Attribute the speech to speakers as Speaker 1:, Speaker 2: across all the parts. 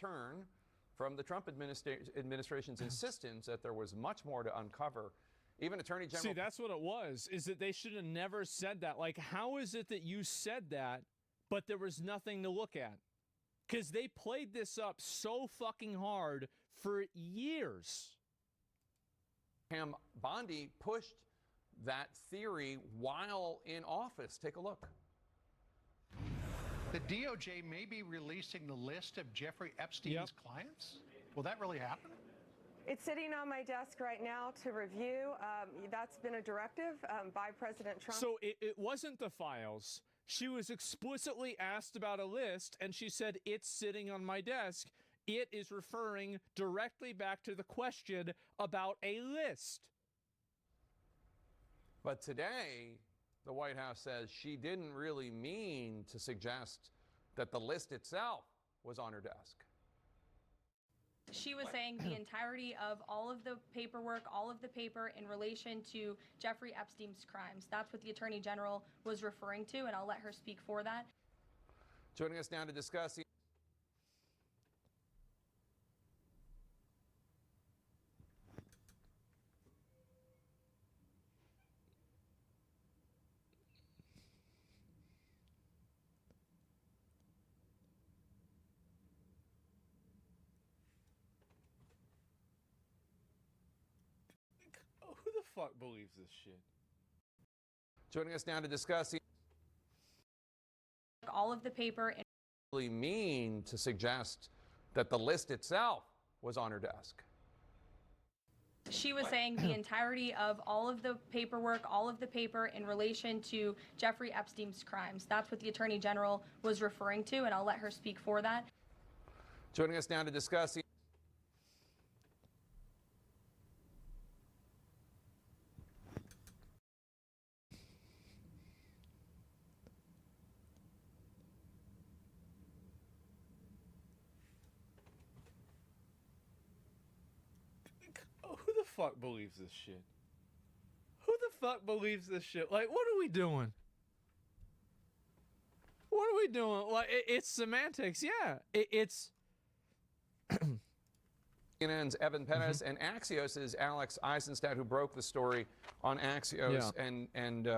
Speaker 1: turn from the Trump administration's insistence that there was much more to uncover. Even Attorney General...
Speaker 2: See, that's what it was, is that they should have never said that. Like, how is it that you said that, but there was nothing to look at? Because they played this up so fucking hard for years.
Speaker 1: Pam Bondi pushed that theory while in office. Take a look.
Speaker 3: The DOJ may be releasing the list of Jeffrey Epstein's clients? Will that really happen?
Speaker 4: It's sitting on my desk right now to review. That's been a directive by President Trump.
Speaker 2: So it wasn't the files. She was explicitly asked about a list, and she said, it's sitting on my desk. It is referring directly back to the question about a list.
Speaker 1: But today, the White House says she didn't really mean to suggest that the list itself was on her desk.
Speaker 5: She was saying the entirety of all of the paperwork, all of the paper in relation to Jeffrey Epstein's crimes. That's what the Attorney General was referring to, and I'll let her speak for that.
Speaker 1: Joining us now to discuss the
Speaker 2: Who the fuck believes this shit?
Speaker 1: Joining us now to discuss
Speaker 5: all of the paper in
Speaker 1: really mean to suggest that the list itself was on her desk.
Speaker 5: She was saying the entirety of all of the paperwork, all of the paper in relation to Jeffrey Epstein's crimes. That's what the Attorney General was referring to, and I'll let her speak for that.
Speaker 1: Joining us now to discuss
Speaker 2: Who the fuck believes this shit? Who the fuck believes this shit? Like, what are we doing? What are we doing? Like, it's semantics. Yeah, it's...
Speaker 1: CNN's Evan Pettis and Axios' Alex Eisenstadt, who broke the story on Axios. And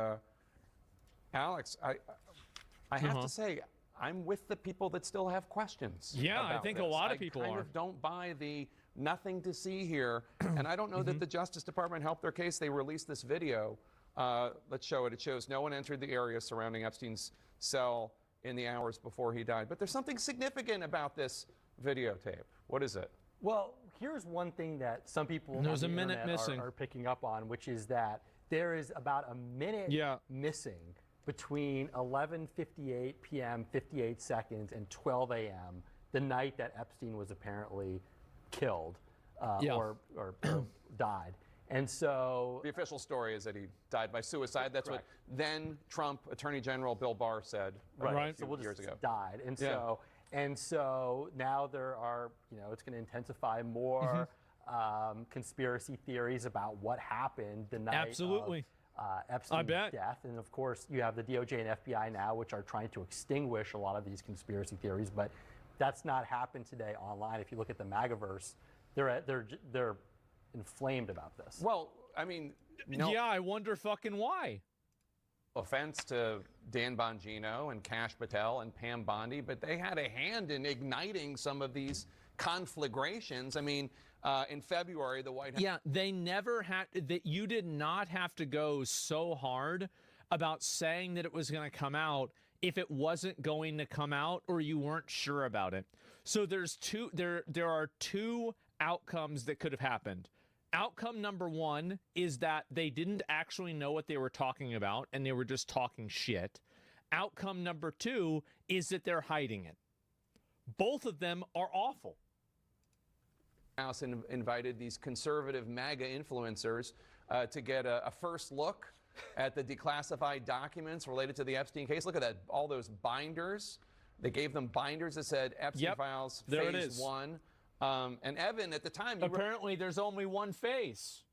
Speaker 1: Alex, I have to say, I'm with the people that still have questions.
Speaker 2: Yeah, I think a lot of people
Speaker 1: I kind of don't buy the nothing to see here. And I don't know that the Justice Department helped their case. They released this video. Let's show it. It shows no one entered the area surrounding Epstein's cell in the hours before he died. But there's something significant about this videotape. What is it?
Speaker 6: Well, here's one thing that some people on the internet are picking up on, which is that there is about a minute missing between 11:58 p.m., 58 seconds, and 12 a.m., the night that Epstein was apparently killed or died. And so
Speaker 1: the official story is that he died by suicide. That's what then Trump Attorney General Bill Barr said years ago.
Speaker 6: Died. And so now there are, it's going to intensify more conspiracy theories about what happened the night of Epstein's death. And of course, you have the DOJ and FBI now, which are trying to extinguish a lot of these conspiracy theories. But that's not happened today online. If you look at the MAGAverse, they're inflamed about this.
Speaker 1: Well, I mean,
Speaker 2: yeah, I wonder fucking why.
Speaker 1: Offense to Dan Bongino and Kash Patel and Pam Bondi, but they had a hand in igniting some of these conflagrations. I mean, in February, the White House...
Speaker 2: Yeah, they never had... You did not have to go so hard about saying that it was going to come out if it wasn't going to come out or you weren't sure about it. So there are two outcomes that could have happened. Outcome number one is that they didn't actually know what they were talking about and they were just talking shit. Outcome number two is that they're hiding it. Both of them are awful.
Speaker 1: House invited these conservative MAGA influencers to get a first look at the declassified documents related to the Epstein case. Look at that, all those binders. They gave them binders that said Epstein Files Phase 1. And Evan, at the time...
Speaker 2: Apparently, there's only one phase.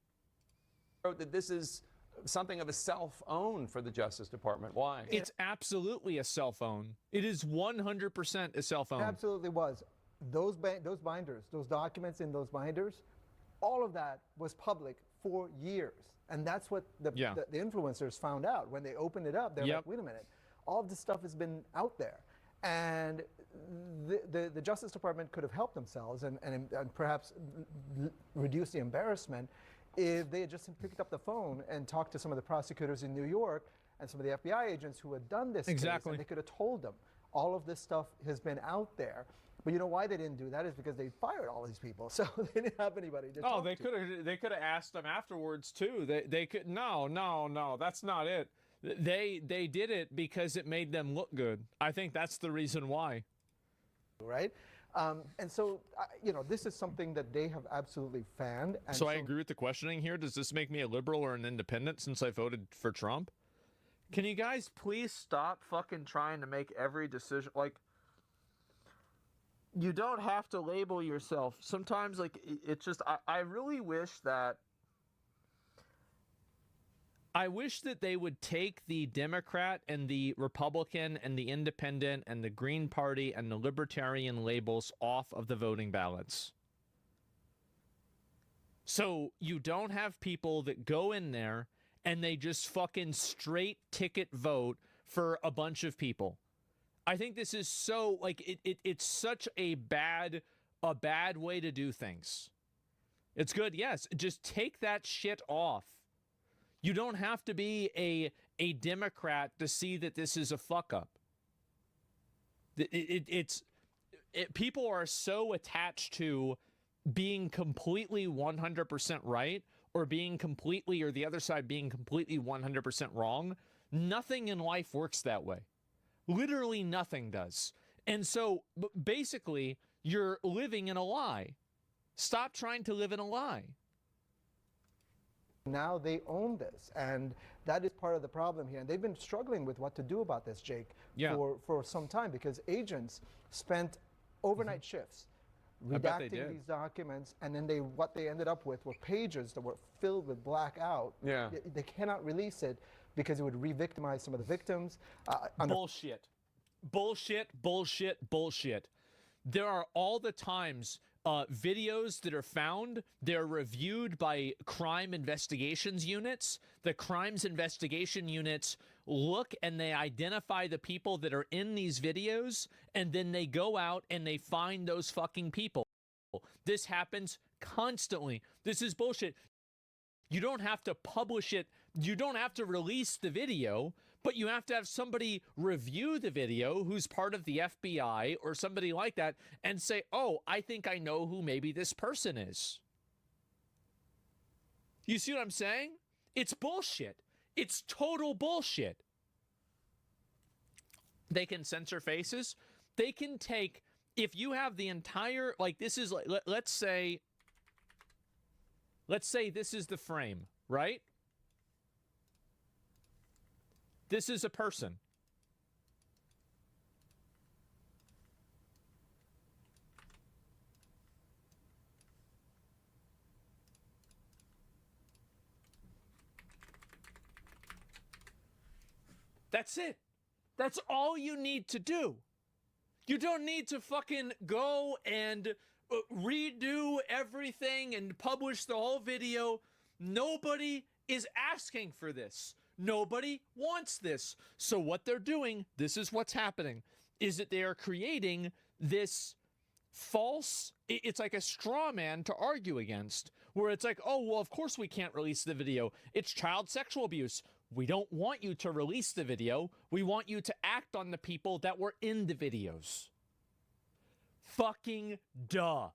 Speaker 1: Wrote that this is something of a self-own for the Justice Department. Why?
Speaker 2: It's absolutely a self-own. It is 100% a self-own.
Speaker 7: It absolutely was. those binders, those documents in those binders, all of that was public for years. And that's what the influencers found out. When they opened it up, they're like, wait a minute, all of this stuff has been out there. And the Justice Department could have helped themselves and perhaps reduce the embarrassment if they had just picked up the phone and talked to some of the prosecutors in New York and some of the FBI agents who had done this case, and they could have told them all of this stuff has been out there. But you know why they didn't do that is because they fired all these people, so they didn't have anybody to talk to.
Speaker 2: They could have asked them afterwards too. They could no, that's not it. They did it because it made them look good. I think that's the reason why.
Speaker 7: Right? And so, you know, this is something that they have absolutely fanned. And
Speaker 2: so I agree with the questioning here. Does this make me a liberal or an independent since I voted for Trump? Can you guys please stop fucking trying to make every decision? Like, you don't have to label yourself. Sometimes, like, it's just, I really wish that they would take the Democrat and the Republican and the Independent and the Green Party and the Libertarian labels off of the voting ballots. So you don't have people that go in there and they just fucking straight ticket vote for a bunch of people. I think this is so, like, it's such a bad way to do things. It's good, yes, just take that shit off. You don't have to be a Democrat to see that this is a fuck up. People are so attached to being completely 100% right or being completely, or the other side being completely 100% wrong. Nothing in life works that way. Literally nothing does. And so basically, you're living in a lie. Stop trying to live in a lie.
Speaker 7: Now they own this, and that is part of the problem here. And they've been struggling with what to do about this, Jake, for some time, because agents spent overnight shifts redacting these documents, and then what they ended up with were pages that were filled with blackout.
Speaker 1: Yeah.
Speaker 7: They cannot release it because it would re-victimize some of the victims.
Speaker 2: Bullshit. There are all the times videos that are found, they're reviewed by crime investigations units. The crimes investigation units look and they identify the people that are in these videos, and then they go out and they find those fucking people. This happens constantly. This is bullshit. You don't have to publish it. You don't have to release the video, but you have to have somebody review the video who's part of the FBI or somebody like that and say, oh, I think I know who maybe this person is. You see what I'm saying? It's bullshit. It's total bullshit. They can censor faces. They can take, if you have the entire, like this is, let's say this is the frame, right? This is a person. That's it. That's all you need to do. You don't need to fucking go and redo everything and publish the whole video. Nobody is asking for this. Nobody wants this. So what they're doing, this is what's happening, is that they are creating this false, it's like a straw man to argue against, where it's like, oh, well, of course we can't release the video. It's child sexual abuse. We don't want you to release the video. We want you to act on the people that were in the videos. Fucking duh.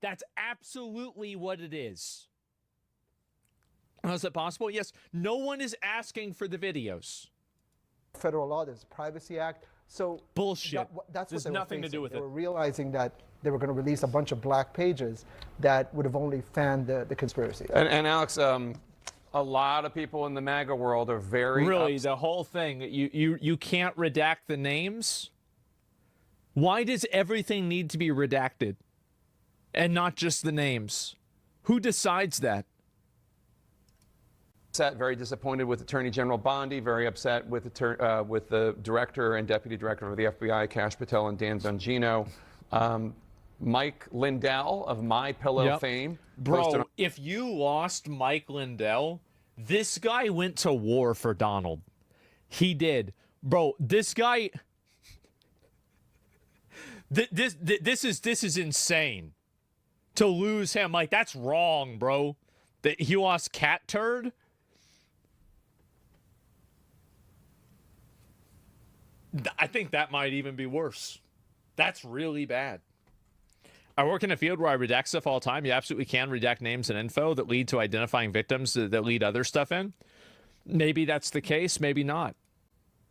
Speaker 2: That's absolutely what it is. How is that possible? Yes. No one is asking for the videos.
Speaker 7: Federal law, there's a Privacy Act. So
Speaker 2: bullshit.
Speaker 7: That's
Speaker 2: There's
Speaker 7: what they
Speaker 2: nothing
Speaker 7: were
Speaker 2: to do with
Speaker 7: they
Speaker 2: it.
Speaker 7: were realizing that they were going to release a bunch of black pages that would have only fanned the conspiracy.
Speaker 1: And Alex, a lot of people in the MAGA world are very
Speaker 2: really the whole thing. You can't redact the names. Why does everything need to be redacted, and not just the names? Who decides that?
Speaker 1: upset, very disappointed with Attorney General Bondi, very upset with the director and deputy director of the FBI, Kash Patel and Dan Bongino. Mike Lindell of MyPillow fame.
Speaker 2: Bro, if you lost Mike Lindell, this guy went to war for Donald. He did. Bro, this guy... This is insane. To lose him, like, that's wrong, bro. That he lost Cat Turd? I think that might even be worse. That's really bad. I work in a field where I redact stuff all the time. You absolutely can redact names and info that lead to identifying victims that lead other stuff in. Maybe that's the case, maybe not.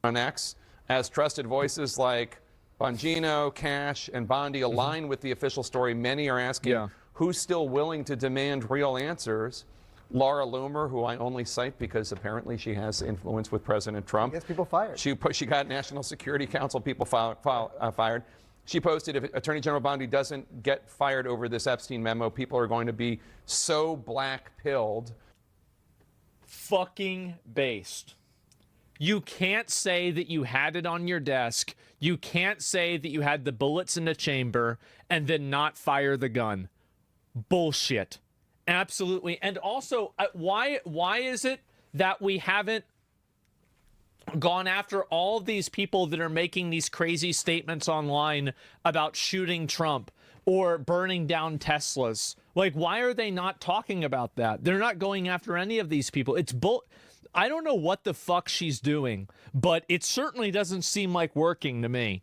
Speaker 1: On X, as trusted voices like Bongino, Kash, and Bondi align with the official story, many are asking who's still willing to demand real answers. Laura Loomer, who I only cite because apparently she has influence with President Trump.
Speaker 7: Gets people fired.
Speaker 1: She got National Security Council people fired. She posted, if Attorney General Bondi doesn't get fired over this Epstein memo, people are going to be so black-pilled.
Speaker 2: Fucking based. You can't say that you had it on your desk. You can't say that you had the bullets in the chamber and then not fire the gun. Bullshit. Absolutely. And also, why is it that we haven't gone after all of these people that are making these crazy statements online about shooting Trump or burning down Teslas? Like, why are they not talking about that? They're not going after any of these people. It's I don't know what the fuck she's doing, but it certainly doesn't seem like working to me.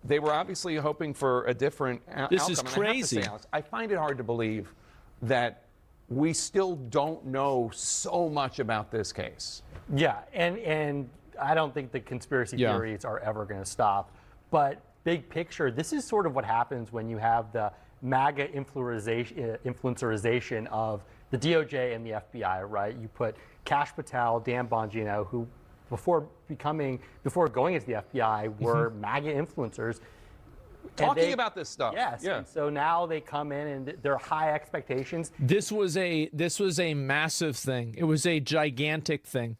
Speaker 1: They were obviously hoping for a different outcome.
Speaker 2: This is crazy.
Speaker 1: And I have to say, Alex, I find it hard to believe that we still don't know so much about this case.
Speaker 6: Yeah, and I don't think the conspiracy theories are ever going to stop. But big picture, this is sort of what happens when you have the MAGA influencerization of the DOJ and the FBI, right? You put Kash Patel, Dan Bongino, who before going into the FBI were MAGA influencers.
Speaker 1: Talking about this stuff.
Speaker 6: Yes. Yeah. And so now they come in and there are high expectations.
Speaker 2: This was a massive thing. It was a gigantic thing.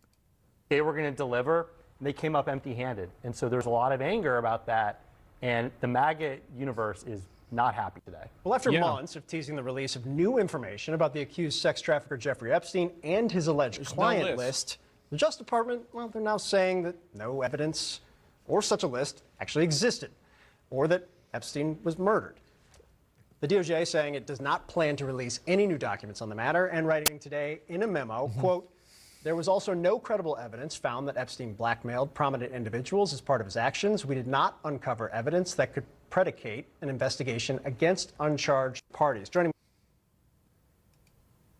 Speaker 6: They were going to deliver, and they came up empty-handed. And so there's a lot of anger about that. And the MAGA universe is not happy today.
Speaker 8: Well, after months of teasing the release of new information about the accused sex trafficker Jeffrey Epstein and his alleged client list, the Justice Department, well, they're now saying that no evidence or such a list actually existed, or that Epstein was murdered. The DOJ saying it does not plan to release any new documents on the matter, and writing today in a memo, quote, there was also no credible evidence found that Epstein blackmailed prominent individuals as part of his actions. We did not uncover evidence that could predicate an investigation against uncharged parties. Joining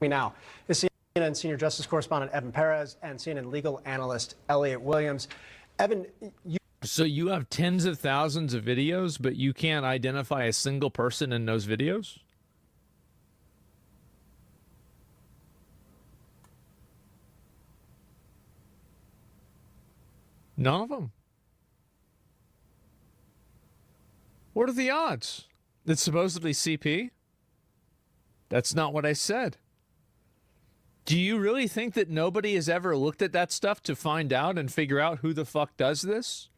Speaker 8: me now is CNN senior justice correspondent Evan Perez and CNN legal analyst Elliot Williams. Evan,
Speaker 2: So you have tens of thousands of videos, but you can't identify a single person in those videos? None of them. What are the odds? It's supposedly CP? That's not what I said. Do you really think that nobody has ever looked at that stuff to find out and figure out who the fuck does this?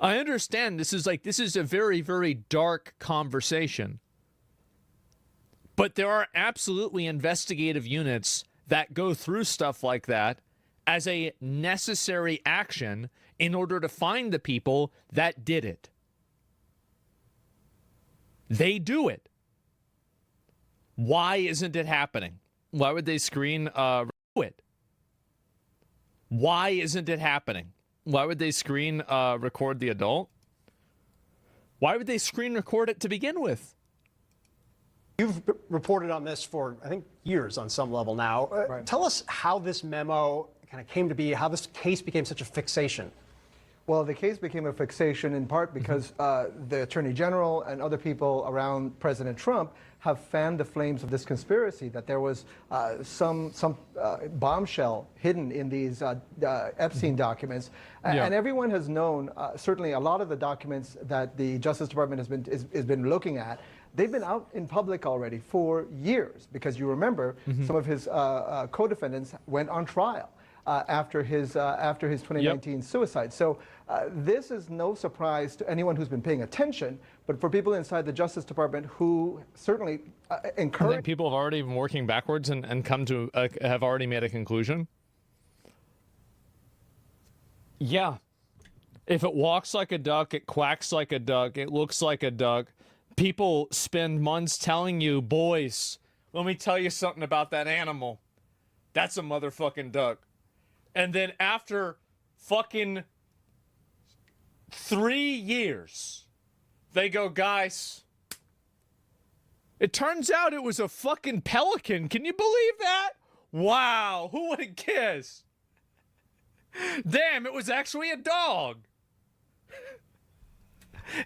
Speaker 2: I understand this is a very, very dark conversation. But there are absolutely investigative units that go through stuff like that as a necessary action in order to find the people that did it. They do it. Why isn't it happening? Why would they screen it? Why isn't it happening? Why would they screen record the adult? Why would they screen record it to begin with?
Speaker 8: You've reported on this for, I think, years on some level now.
Speaker 7: Right.
Speaker 8: Tell us how this memo kind of came to be, how this case became such a fixation.
Speaker 7: Well, the case became a fixation in part because the Attorney General and other people around President Trump have fanned the flames of this conspiracy, that there was some bombshell hidden in these Epstein documents. And everyone has known, certainly a lot of the documents that the Justice Department has been looking at, they've been out in public already for years, because you remember some of his co-defendants went on trial after his 2019 suicide. So this is no surprise to anyone who's been paying attention, but for people inside the Justice Department who certainly encourage.
Speaker 2: I think people have already been working backwards and come to have already made a conclusion. Yeah. If it walks like a duck, it quacks like a duck, it looks like a duck. People spend months telling you, boys, let me tell you something about that animal. That's a motherfucking duck. And then after fucking 3 years, they go, guys, it turns out it was a fucking pelican. Can you believe that? Wow, who would have guessed? Damn, it was actually a dog.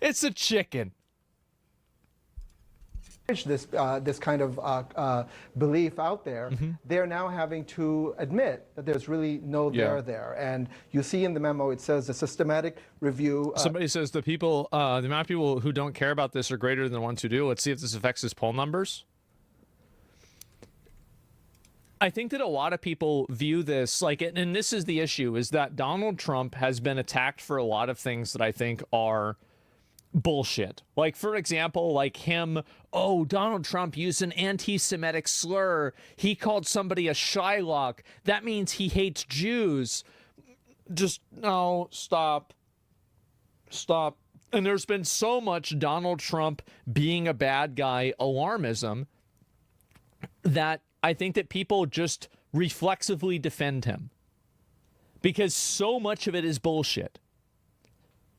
Speaker 2: It's a chicken.
Speaker 7: This kind of belief out there, they're now having to admit that there's really no there there. And you see in the memo, it says a systematic review.
Speaker 2: Somebody says the amount of people who don't care about this are greater than the ones who do. Let's see if this affects his poll numbers. I think that a lot of people view this like, and this is the issue, is that Donald Trump has been attacked for a lot of things that I think are bullshit. Like, for example, like him, oh, Donald Trump used an anti-Semitic slur. He called somebody a Shylock. That means he hates Jews. Just, no, stop. Stop. And there's been so much Donald Trump being a bad guy alarmism that I think that people just reflexively defend him. Because so much of it is bullshit.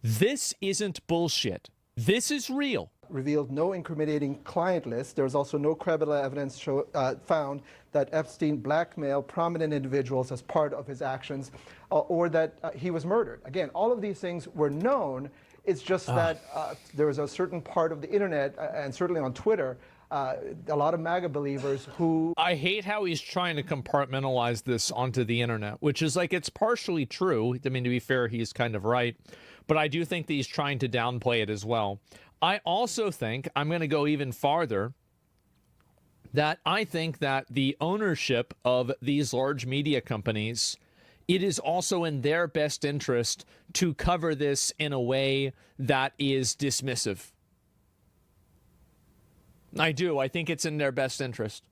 Speaker 2: This isn't bullshit. This is real.
Speaker 7: Revealed no incriminating client list. There was also no credible evidence found that Epstein blackmailed prominent individuals as part of his actions, or that he was murdered. Again, all of these things were known. It's just that there was a certain part of the internet, and certainly on Twitter, a lot of MAGA believers who...
Speaker 2: I hate how he's trying to compartmentalize this onto the internet, which is like, it's partially true. I mean, to be fair, he's kind of right. But I do think that he's trying to downplay it as well. I also think, I'm going to go even farther, that I think that the ownership of these large media companies, it is also in their best interest to cover this in a way that is dismissive. I do. I think it's in their best interest.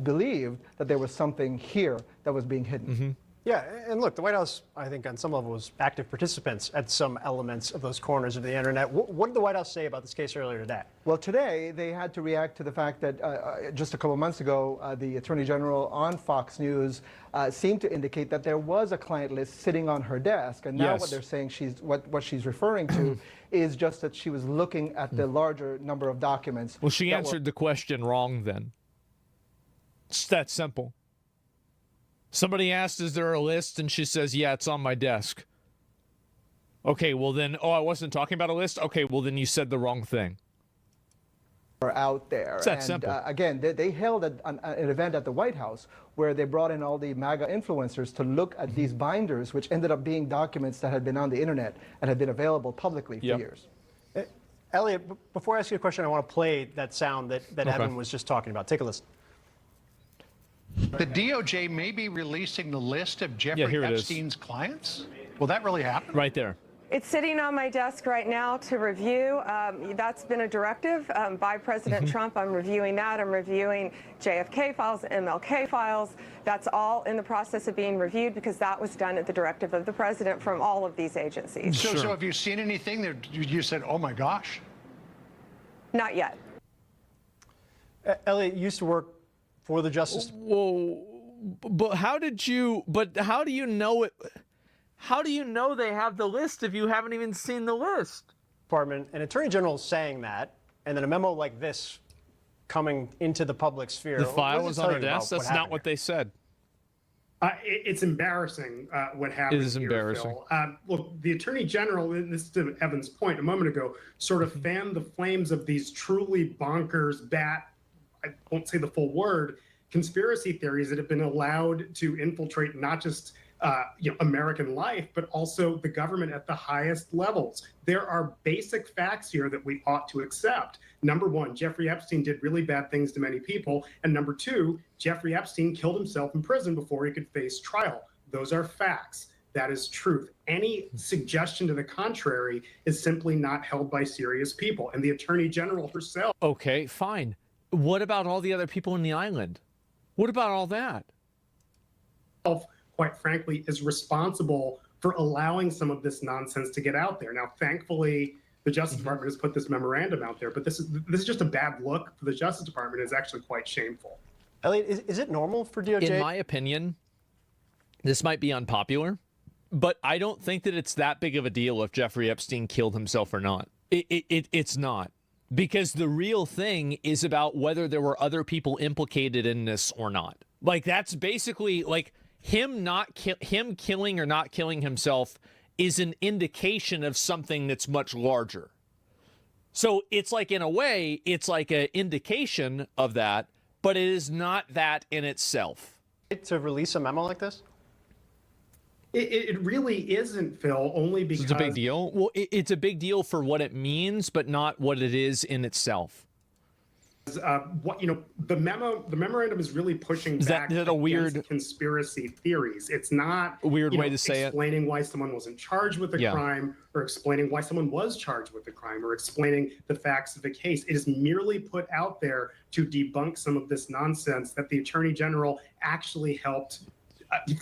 Speaker 7: Believed that there was something here that was being hidden.
Speaker 8: Yeah, and look, the White House, I think on some level, was active participants at some elements of those corners of the internet. What did the White House say about this case earlier today?
Speaker 7: Well, today they had to react to the fact that just a couple of months ago, the Attorney General on Fox News seemed to indicate that there was a client list sitting on her desk. And now what they're saying, what she's referring to is just that she was looking at the larger number of documents.
Speaker 2: Well, she answered the question wrong then. It's that simple. Somebody asked, is there a list? And she says, yeah, it's on my desk. Okay, well then, oh, I wasn't talking about a list? Okay, well then you said the wrong thing.
Speaker 7: Are out there.
Speaker 2: It's that simple.
Speaker 7: Again, they held an event at the White House where they brought in all the MAGA influencers to look at these binders, which ended up being documents that had been on the internet and had been available publicly for years.
Speaker 8: Elliot, before I ask you a question, I want to play that sound that Evan was just talking about. Take a listen.
Speaker 3: The DOJ may be releasing the list of Jeffrey Epstein's clients? Will that really happen?
Speaker 2: Right there.
Speaker 4: It's sitting on my desk right now to review. That's been a directive by President Trump. I'm reviewing that. I'm reviewing JFK files, MLK files. That's all in the process of being reviewed because that was done at the directive of the president from all of these agencies.
Speaker 3: So have you seen anything that you said, oh my gosh?
Speaker 4: Not yet.
Speaker 8: Elliot, you used to work for the Justice.
Speaker 2: Whoa, but how do you know it? How do you know they have the list if you haven't even seen the list?
Speaker 8: Department, an attorney general saying that, and then a memo like this coming into the public sphere.
Speaker 2: The file was on our desk. That's not what they said.
Speaker 9: It's embarrassing what happened.
Speaker 2: It is embarrassing.
Speaker 9: Phil. Look, the attorney general, and this is to Evan's point a moment ago, sort of fanned the flames of these truly bonkers, I won't say the full word, conspiracy theories that have been allowed to infiltrate not just American life, but also the government at the highest levels. There are basic facts here that we ought to accept. Number one, Jeffrey Epstein did really bad things to many people. And number two, Jeffrey Epstein killed himself in prison before he could face trial. Those are facts. That is truth. Any suggestion to the contrary is simply not held by serious people. And the attorney general herself.
Speaker 2: Okay, fine. What about all the other people in the island? What about all that?
Speaker 9: Quite frankly, is responsible for allowing some of this nonsense to get out there. Now, thankfully, the Justice Department has put this memorandum out there, but this is just a bad look for the Justice Department. It's actually quite shameful.
Speaker 8: Elliot, is it normal for DOJ?
Speaker 2: In my opinion, this might be unpopular, but I don't think that it's that big of a deal if Jeffrey Epstein killed himself or not. It's not. Because the real thing is about whether there were other people implicated in this or not. Like, that's basically, like, him killing or not killing himself is an indication of something that's much larger. So it's like, in a way, it's like an indication of that, but it is not that in itself.
Speaker 8: To release a memo like this?
Speaker 9: It really isn't, Phil, only because...
Speaker 2: It's a big deal? Well, it's a big deal for what it means, but not what it is in itself.
Speaker 9: The memorandum is really pushing back
Speaker 2: a weird
Speaker 9: conspiracy theories. It's not
Speaker 2: a weird way to say it.
Speaker 9: Explaining why someone wasn't charged with a crime, or explaining why someone was charged with a crime, or explaining the facts of the case. It is merely put out there to debunk some of this nonsense that the Attorney General actually helped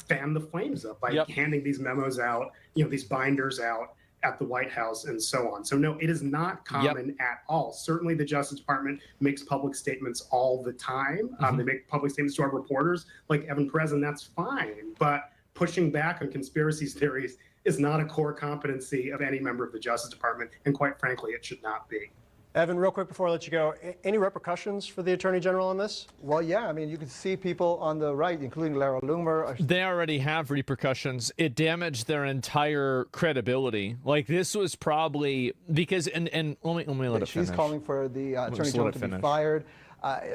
Speaker 9: fan the flames up by handing these memos out, these binders out at the White House and so on. So no, it is not common at all. Certainly the Justice Department makes public statements all the time. They make public statements to our reporters like Evan Perez, and that's fine. But pushing back on conspiracy theories is not a core competency of any member of the Justice Department, and quite frankly, it should not be.
Speaker 8: Evan, real quick before I let you go, any repercussions for the Attorney General on this?
Speaker 7: Well, yeah, I mean, you can see people on the right, including Lara Loomer.
Speaker 2: They already have repercussions. It damaged their entire credibility. Like, this was probably because, and let me let it finish.
Speaker 7: She's calling for the Attorney General to be fired.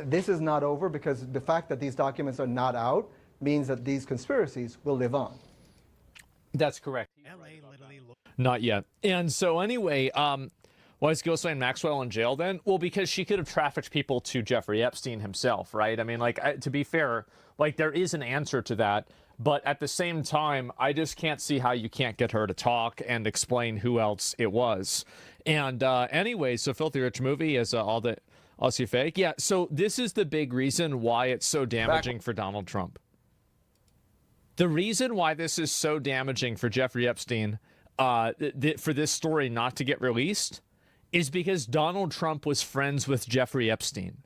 Speaker 7: This is not over because the fact that these documents are not out means that these conspiracies will live on.
Speaker 2: That's correct. Not yet. And so anyway, why is Ghislaine Maxwell in jail then? Well, because she could have trafficked people to Jeffrey Epstein himself, right? I mean, like, to be fair, like, there is an answer to that. But at the same time, I just can't see how you can't get her to talk and explain who else it was. And anyway, so Filthy Rich Movie is all the Aussie fake. Yeah, so this is the big reason why it's so damaging for Donald Trump. The reason why this is so damaging for Jeffrey Epstein, for this story not to get released, is because Donald Trump was friends with Jeffrey Epstein.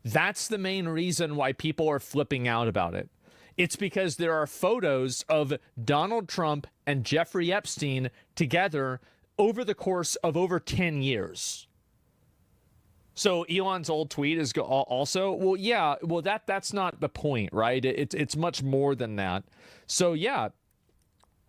Speaker 2: That's the main reason why people are flipping out about it. It's because there are photos of Donald Trump and Jeffrey Epstein together over the course of over 10 years. So Elon's old tweet is also, well, yeah, well, that's not the point, right? It's much more than that. So, yeah.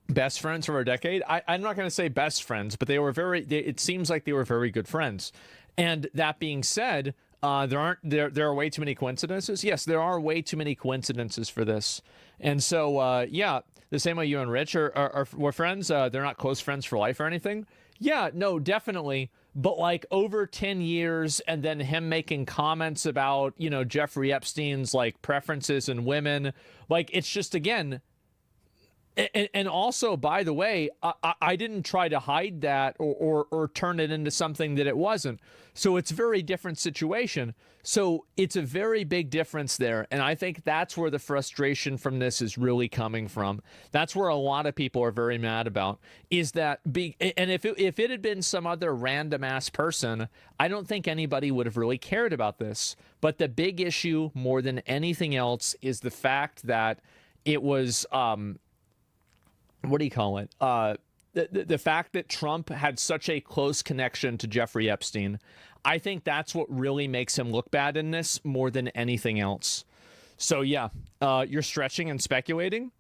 Speaker 2: Best friends for a decade. I'm not going to say best friends, but it seems like they were very good friends. And that being said, there are way too many coincidences. Yes, there are way too many coincidences for this. And so, yeah, the same way you and Rich were friends. They're not close friends for life or anything. Yeah, no, definitely. But like over 10 years and then him making comments about, Jeffrey Epstein's like preferences in women. Like, it's just, again, and also, by the way, I didn't try to hide that or turn it into something that it wasn't. So it's a very different situation. So it's a very big difference there. And I think that's where the frustration from this is really coming from. That's where a lot of people are very mad about, is that and if it had been some other random ass person, I don't think anybody would have really cared about this. But the big issue more than anything else is the fact that it was what do you call it? The fact that Trump had such a close connection to Jeffrey Epstein, I think that's what really makes him look bad in this more than anything else. So yeah, you're stretching and speculating?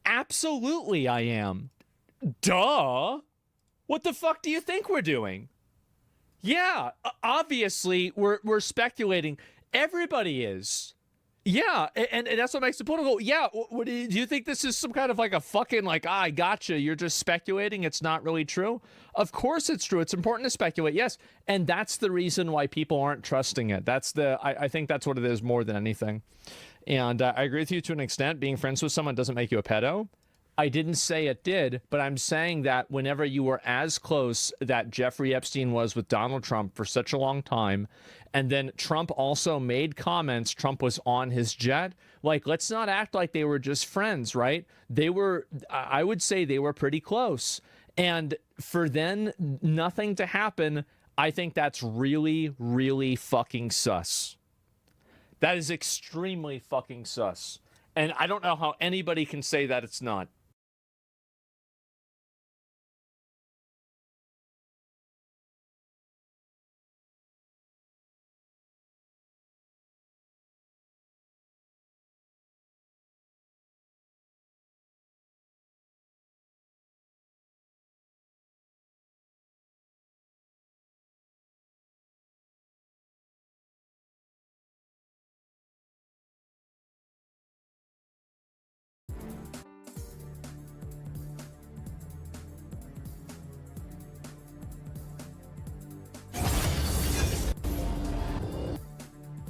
Speaker 2: Absolutely I am. Duh. What the fuck do you think we're doing? Yeah, obviously we're speculating. Everybody is. Yeah, and that's what makes the point go, yeah, do you think this is some kind of like a fucking like, I gotcha, you're just speculating, it's not really true? Of course it's true. It's important to speculate, yes. And that's the reason why people aren't trusting it. I think that's what it is more than anything. And I agree with you to an extent. Being friends with someone doesn't make you a pedo. I didn't say it did, but I'm saying that whenever you were as close that Jeffrey Epstein was with Donald Trump for such a long time, and then Trump also made comments, Trump was on his jet, like, let's not act like they were just friends, right? They were, I would say they were pretty close. And for then nothing to happen, I think that's really, really fucking sus. That is extremely fucking sus. And I don't know how anybody can say that it's not.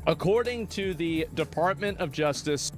Speaker 2: According to the Department of Justice,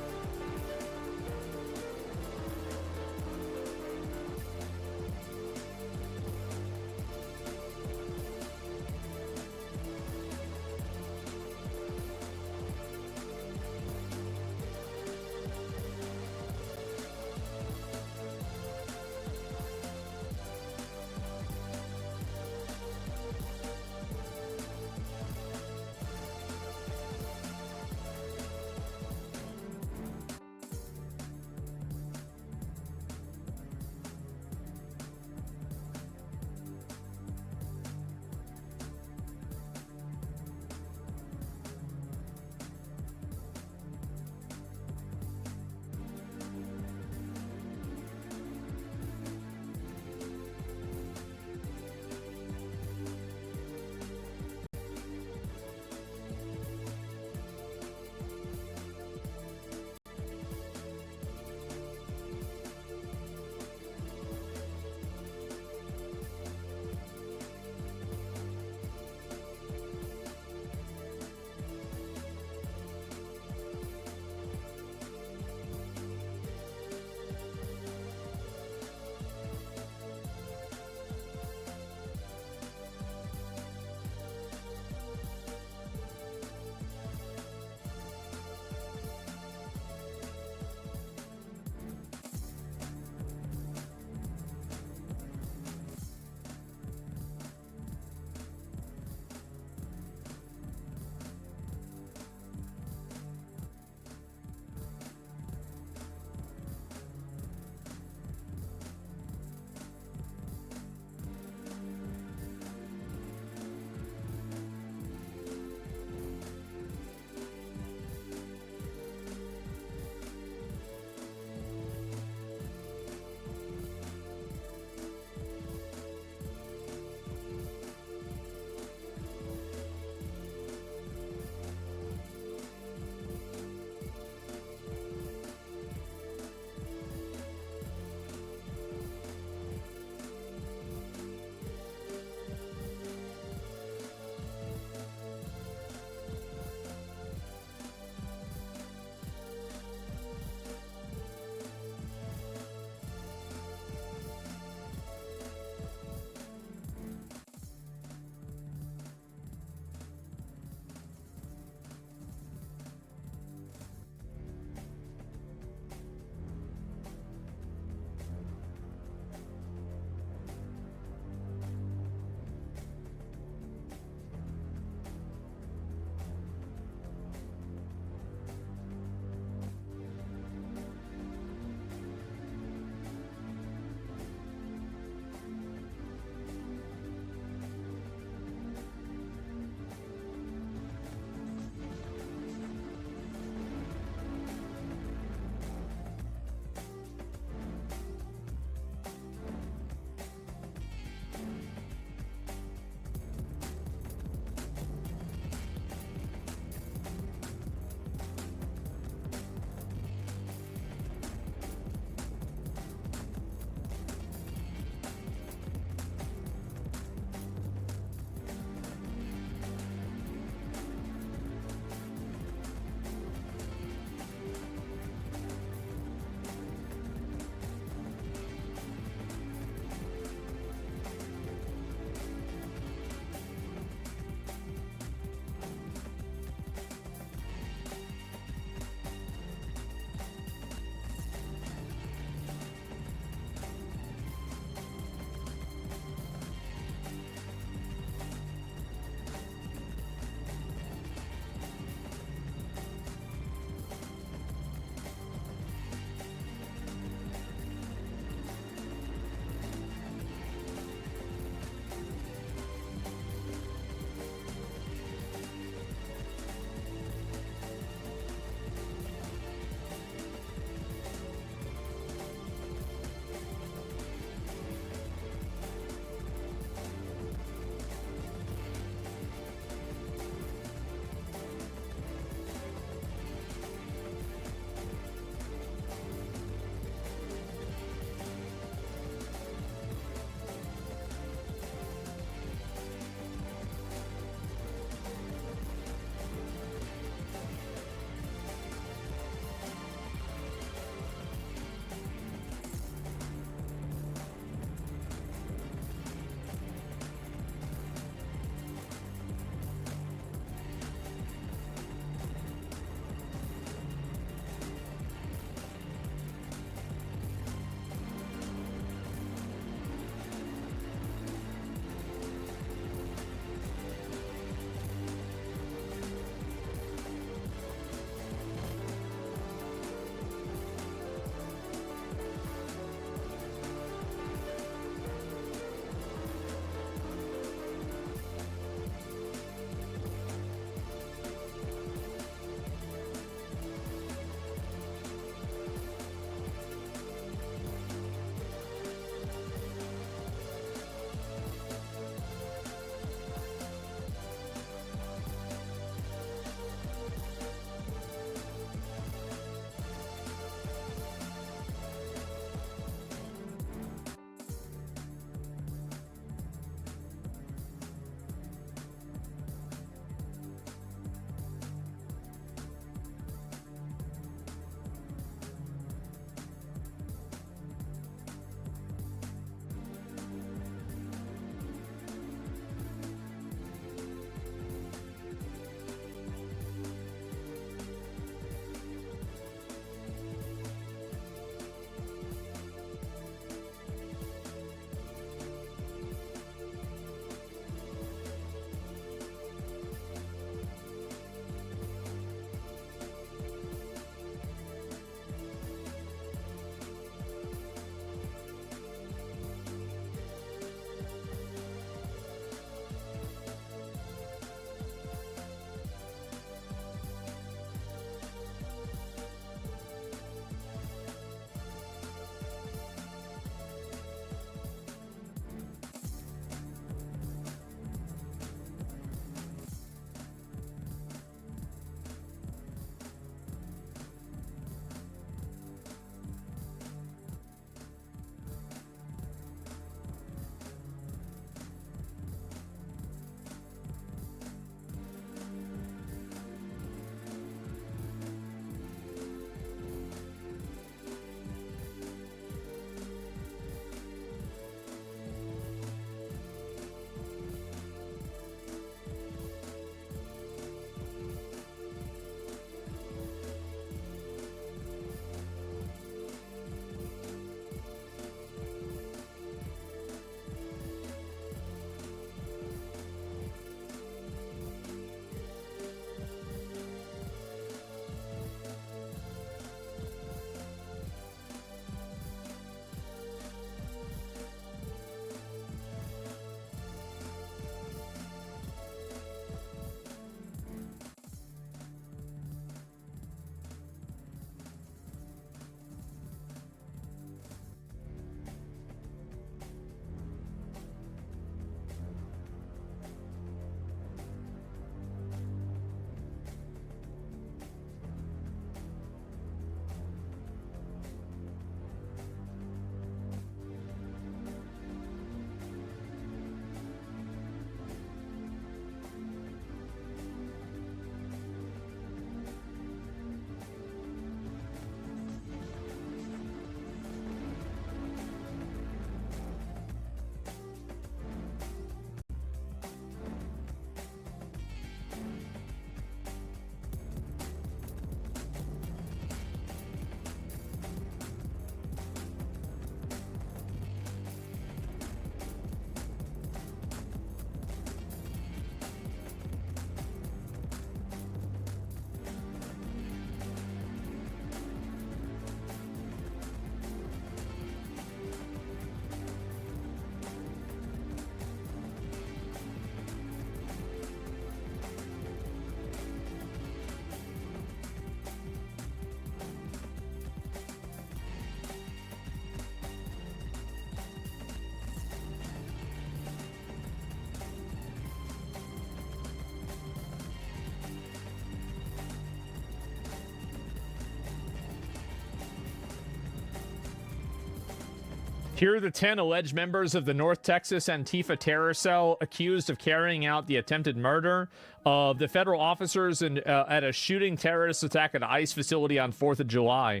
Speaker 2: Here are the 10 alleged members of the North Texas Antifa terror cell accused of carrying out the attempted murder of the federal officers at a shooting terrorist attack at an ICE facility on 4th of July.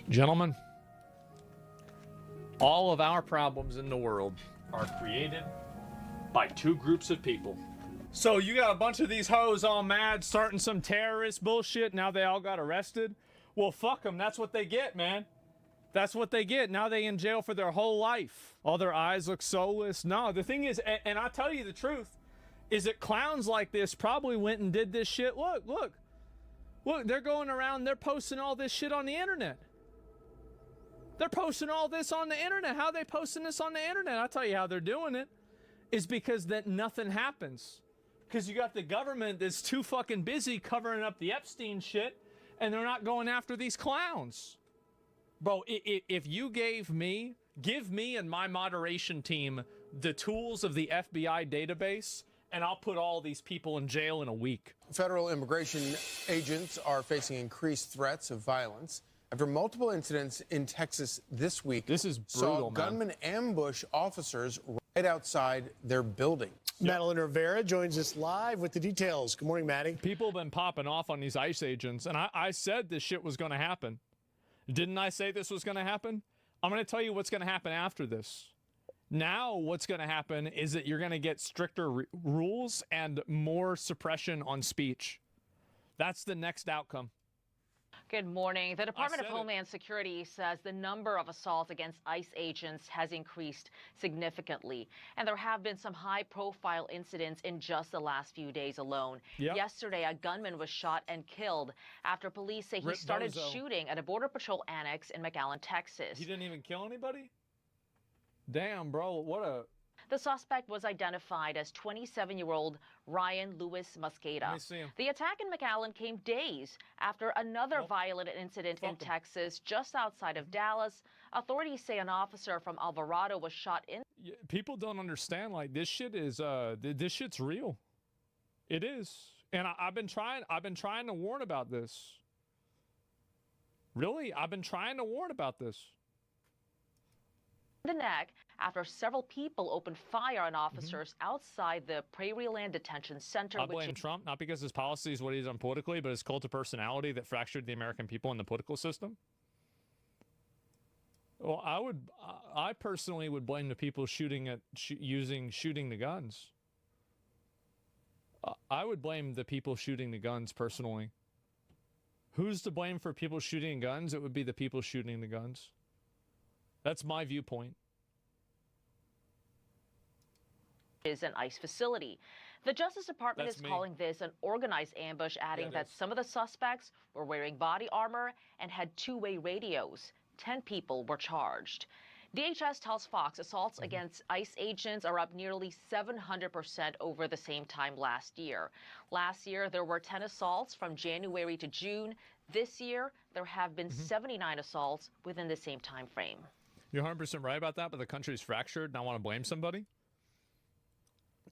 Speaker 2: Gentlemen, all of our problems in the world are created by two groups of people. So you got a bunch of these hoes all mad, starting some terrorist bullshit. Now they all got arrested. Well, fuck them. That's what they get, man. That's what they get. Now they in jail for their whole life. All their eyes look soulless. No, the thing is, and I'll tell you the truth, is that clowns like this probably went and did this shit. Look, they're going around, they're posting all this shit on the internet. They're posting all this on the internet. How are they posting this on the internet? I'll tell you how they're doing it. Is because that nothing happens. Because you got the government that's too fucking busy covering up the Epstein shit, and they're not going after these clowns. Bro, if you give me and my moderation team the tools of the FBI database, and I'll put all these people in jail in a week.
Speaker 10: Federal immigration agents are facing increased threats of violence after multiple incidents in Texas this week.
Speaker 2: This is brutal,
Speaker 10: saw gunmen ambush officers right outside their building.
Speaker 11: Madeline Rivera joins us live with the details. Good morning, Maddie.
Speaker 2: People have been popping off on these ICE agents, and I said this shit was going to happen. Didn't I say this was going to happen? I'm going to tell you what's going to happen after this. Now what's going to happen is that you're going to get stricter rules and more suppression on speech. That's the next outcome.
Speaker 12: Good morning. The Department of Homeland Security says the number of assaults against ICE agents has increased significantly. And there have been some high-profile incidents in just the last few days alone. Yep. Yesterday, a gunman was shot and killed after police say he started shooting at a Border Patrol annex in McAllen, Texas.
Speaker 2: He didn't even kill anybody? Damn, bro, what a...
Speaker 12: The suspect was identified as 27-year-old Ryan Lewis Mosqueda. The attack in McAllen came days after another violent incident in Texas just outside of Dallas. Authorities say an officer from Alvarado was shot in.
Speaker 2: People don't understand, like, this shit is this shit's real. It is. And I've been trying to warn about this. Really? I've been trying to warn about this.
Speaker 12: The neck after several people opened fire on officers outside the Prairieland Detention Center.
Speaker 2: I blame Trump, not because his policy is what he's done politically, but his cult of personality that fractured the American people in the political system. Well, I personally would blame the people shooting the guns. I would blame the people shooting the guns personally. Who's to blame for people shooting guns? It would be the people shooting the guns. That's my viewpoint.
Speaker 12: Is an ICE facility. The Justice Department is calling this an organized ambush, adding that some of the suspects were wearing body armor and had two-way radios. 10 people were charged. DHS tells Fox assaults against ICE agents are up nearly 700% over the same time last year. Last year, there were 10 assaults from January to June. This year, there have been 79 assaults within the same time frame.
Speaker 2: You're 100% right about that, but the country's fractured and I want to blame somebody.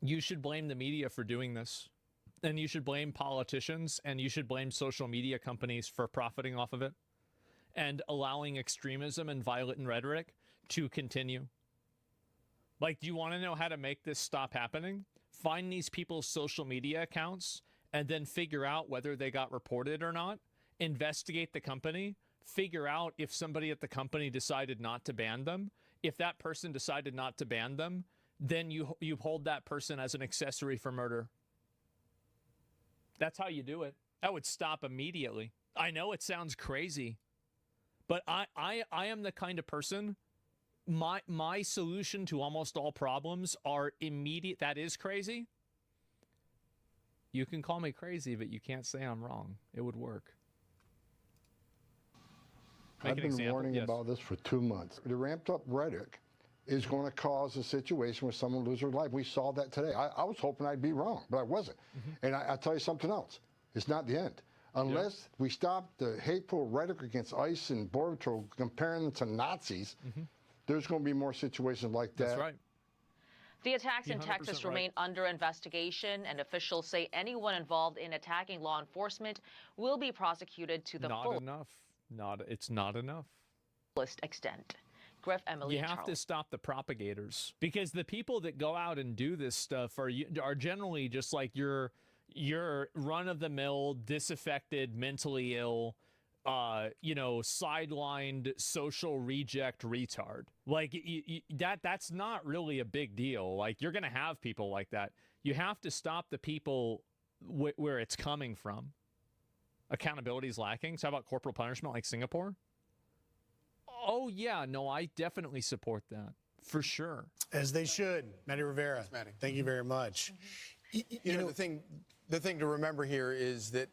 Speaker 2: You should blame the media for doing this. And you should blame politicians, and you should blame social media companies for profiting off of it and allowing extremism and violent rhetoric to continue. Like, do you want to know how to make this stop happening? Find these people's social media accounts and then figure out whether they got reported or not. Investigate the company. Figure out if somebody at the company decided not to ban them. If that person decided not to ban them, then you hold that person as an accessory for murder. That's how you do it. That would stop immediately. I know it sounds crazy, but I am the kind of person, my solution to almost all problems are immediate. That is crazy. You can call me crazy, but you can't say I'm wrong. It would work.
Speaker 13: I've been warning about this for 2 months. The ramped up rhetoric is going to cause a situation where someone loses their life. We saw that today. I was hoping I'd be wrong, but I wasn't. And I'll tell you something else. It's not the end. Unless we stop the hateful rhetoric against ICE and Border Patrol, comparing them to Nazis, there's going to be more situations like that.
Speaker 2: That's right.
Speaker 12: The attacks in Texas remain under investigation, and officials say anyone involved in attacking law enforcement will be prosecuted to the full.
Speaker 2: Not enough. It's not enough.
Speaker 12: Extent. Griff, Emily,
Speaker 2: you have to stop the propagators, because the people that go out and do this stuff are generally just like your run-of-the-mill, disaffected, mentally ill, sidelined social reject retard. Like that's not really a big deal. Like, you're gonna have people like that. You have to stop the people where it's coming from. Accountability is lacking. So how about corporal punishment like Singapore? Oh, yeah. No, I definitely support that. For sure.
Speaker 11: As they should. Matty Rivera, thank you very much.
Speaker 10: You know, the thing to remember here is that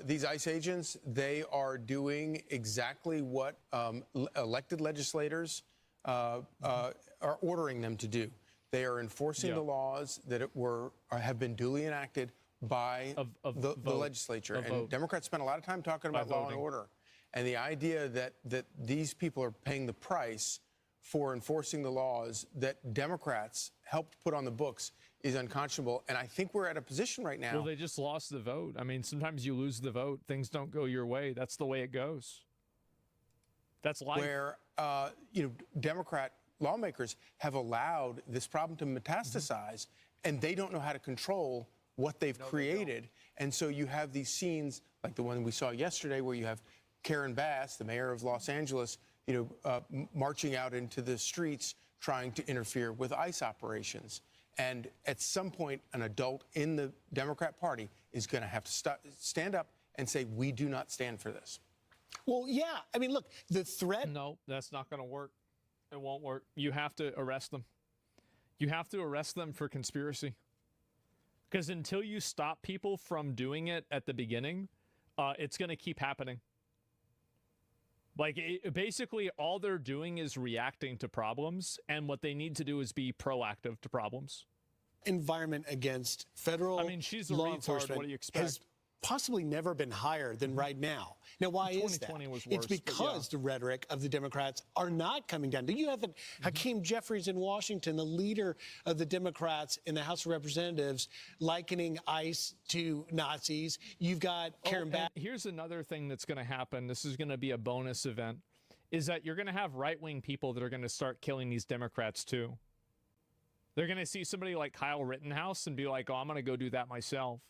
Speaker 10: these ICE agents, they are doing exactly what elected legislators are ordering them to do. They are enforcing the laws that have been duly enacted by the legislature. And Democrats spent a lot of time talking about law and order. And the idea that these people are paying the price for enforcing the laws that Democrats helped put on the books is unconscionable. And I think we're at a position right now.
Speaker 2: Well, they just lost the vote. I mean, sometimes you lose the vote. Things don't go your way. That's the way it goes. That's life.
Speaker 10: Where, Democrat lawmakers have allowed this problem to metastasize, and they don't know how to control what they've created. And so you have these scenes like the one we saw yesterday where you have Karen Bass, the mayor of Los Angeles, marching out into the streets trying to interfere with ICE operations. And at some point, an adult in the Democrat Party is going to have to stand up and say, we do not stand for this.
Speaker 11: Well, yeah. I mean, look, the threat.
Speaker 2: No, that's not going to work. It won't work. You have to arrest them. You have to arrest them for conspiracy. Because until you stop people from doing it at the beginning, it's going to keep happening. Like, basically, all they're doing is reacting to problems, and what they need to do is be proactive to problems.
Speaker 11: Environment against federal
Speaker 2: she's a
Speaker 11: law
Speaker 2: retard.
Speaker 11: enforcement
Speaker 2: What do you expect?
Speaker 11: has possibly never been higher than right now. Now, why is that?
Speaker 2: 2020 was
Speaker 11: It's
Speaker 2: worse,
Speaker 11: because the rhetoric of the Democrats are not coming down. Do you have Hakeem Jeffries in Washington, the leader of the Democrats in the House of Representatives, likening ICE to Nazis? You've got Karen Bass.
Speaker 2: Here's another thing that's going to happen. This is going to be a bonus event, is that you're going to have right-wing people that are going to start killing these Democrats too. They're going to see somebody like Kyle Rittenhouse and be like, oh, I'm going to go do that myself.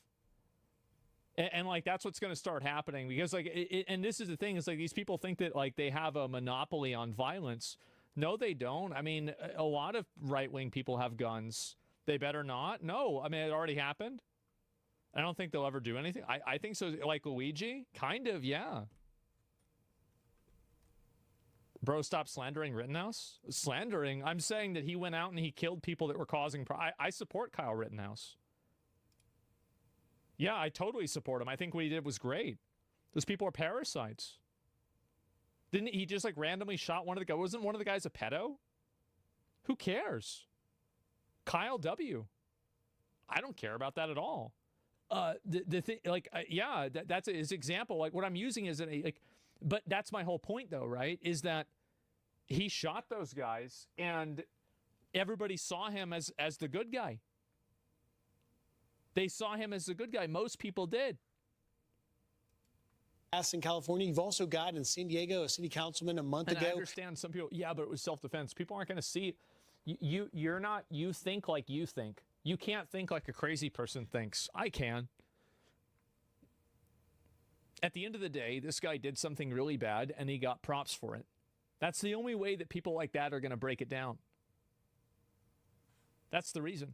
Speaker 2: And like, that's what's going to start happening, because like, and this is the thing, is like, these people think that like they have a monopoly on violence. No, they don't. I mean, a lot of right-wing people have guns. They better not. No, I mean, it already happened. I don't think they'll ever do anything. I think so. Like Luigi, kind of. Yeah. Bro, stop slandering Rittenhouse. Slandering. I'm saying that he went out and he killed people that were causing. I support Kyle Rittenhouse. Yeah, I totally support him. I think what he did was great. Those people are parasites. Didn't he just like randomly shot one of the guys? Wasn't one of the guys a pedo? Who cares? Kyle W. I don't care about that at all. The thing, like, that's his example. Like, what I'm using is but that's my whole point, though, right? Is that he shot those guys, and everybody saw him as the good guy. They saw him as the good guy. Most people did.
Speaker 11: In California, you've also got in San Diego a city councilman a month ago.
Speaker 2: I understand some people, yeah, but it was self-defense. People aren't going to see it. You think like you think. You can't think like a crazy person thinks. I can. At the end of the day, this guy did something really bad, and he got props for it. That's the only way that people like that are going to break it down. That's the reason.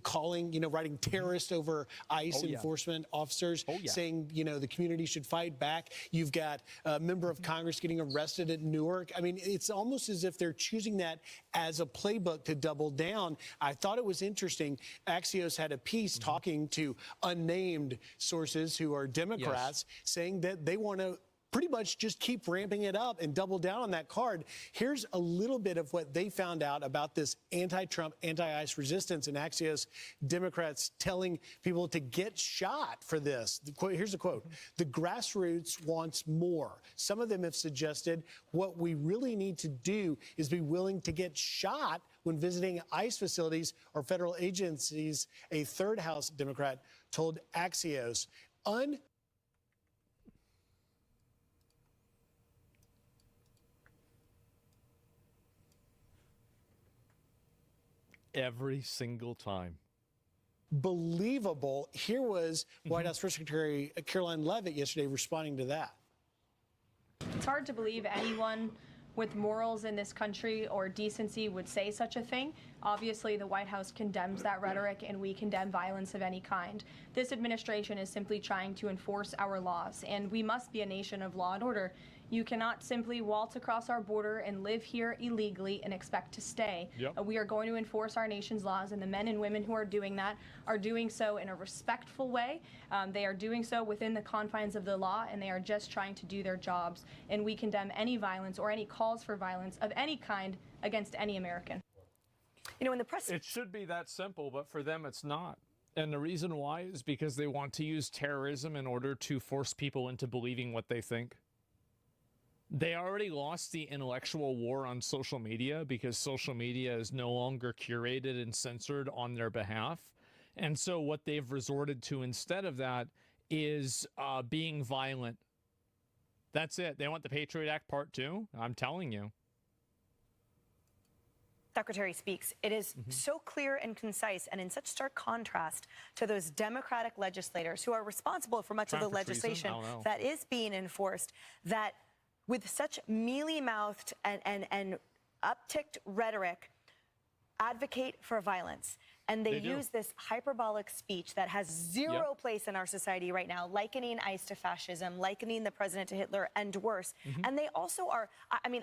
Speaker 11: Calling, writing terrorist over ICE enforcement officers, saying, the community should fight back. You've got a member of Congress getting arrested at Newark. I mean, it's almost as if they're choosing that as a playbook to double down. I thought it was interesting. Axios had a piece talking to unnamed sources who are Democrats, saying that they want to pretty much just keep ramping it up and double down on that card. Here's a little bit of what they found out about this anti-Trump, anti-ICE resistance in Axios. Democrats telling people to get shot for this. Here's a quote. The grassroots wants more. Some of them have suggested what we really need to do is be willing to get shot when visiting ICE facilities or federal agencies, a third House Democrat told Axios.
Speaker 2: Every single time.
Speaker 11: Believable. Here was White House Press Secretary Caroline Leavitt yesterday responding to that.
Speaker 5: It's hard to believe anyone with morals in this country or decency would say such a thing. Obviously, the White House condemns that rhetoric, and we condemn violence of any kind. This administration is simply trying to enforce our laws, and we must be a nation of law and order. You cannot simply waltz across our border and live here illegally and expect to stay.
Speaker 2: Yep.
Speaker 5: We are going to enforce our nation's laws, and the men and women who are doing that are doing so in a respectful way. They are doing so within the confines of the law, and they are just trying to do their jobs. And we condemn any violence or any calls for violence of any kind against any American.
Speaker 14: You know, in the press,
Speaker 2: it should be that simple, but for them it's not. And the reason why is because they want to use terrorism in order to force people into believing what they think. They already lost the intellectual war on social media because social media is no longer curated and censored on their behalf. And so what they've resorted to instead of that is being violent. That's it. They want the Patriot Act Part 2. I'm telling you.
Speaker 14: Secretary speaks. It is so clear and concise and in such stark contrast to those Democratic legislators who are responsible for much of the legislation that is being enforced, that with such mealy-mouthed and upticked rhetoric, advocate for violence. And they use this hyperbolic speech that has zero place in our society right now, likening ICE to fascism, likening the president to Hitler, and worse. And they also are, I mean,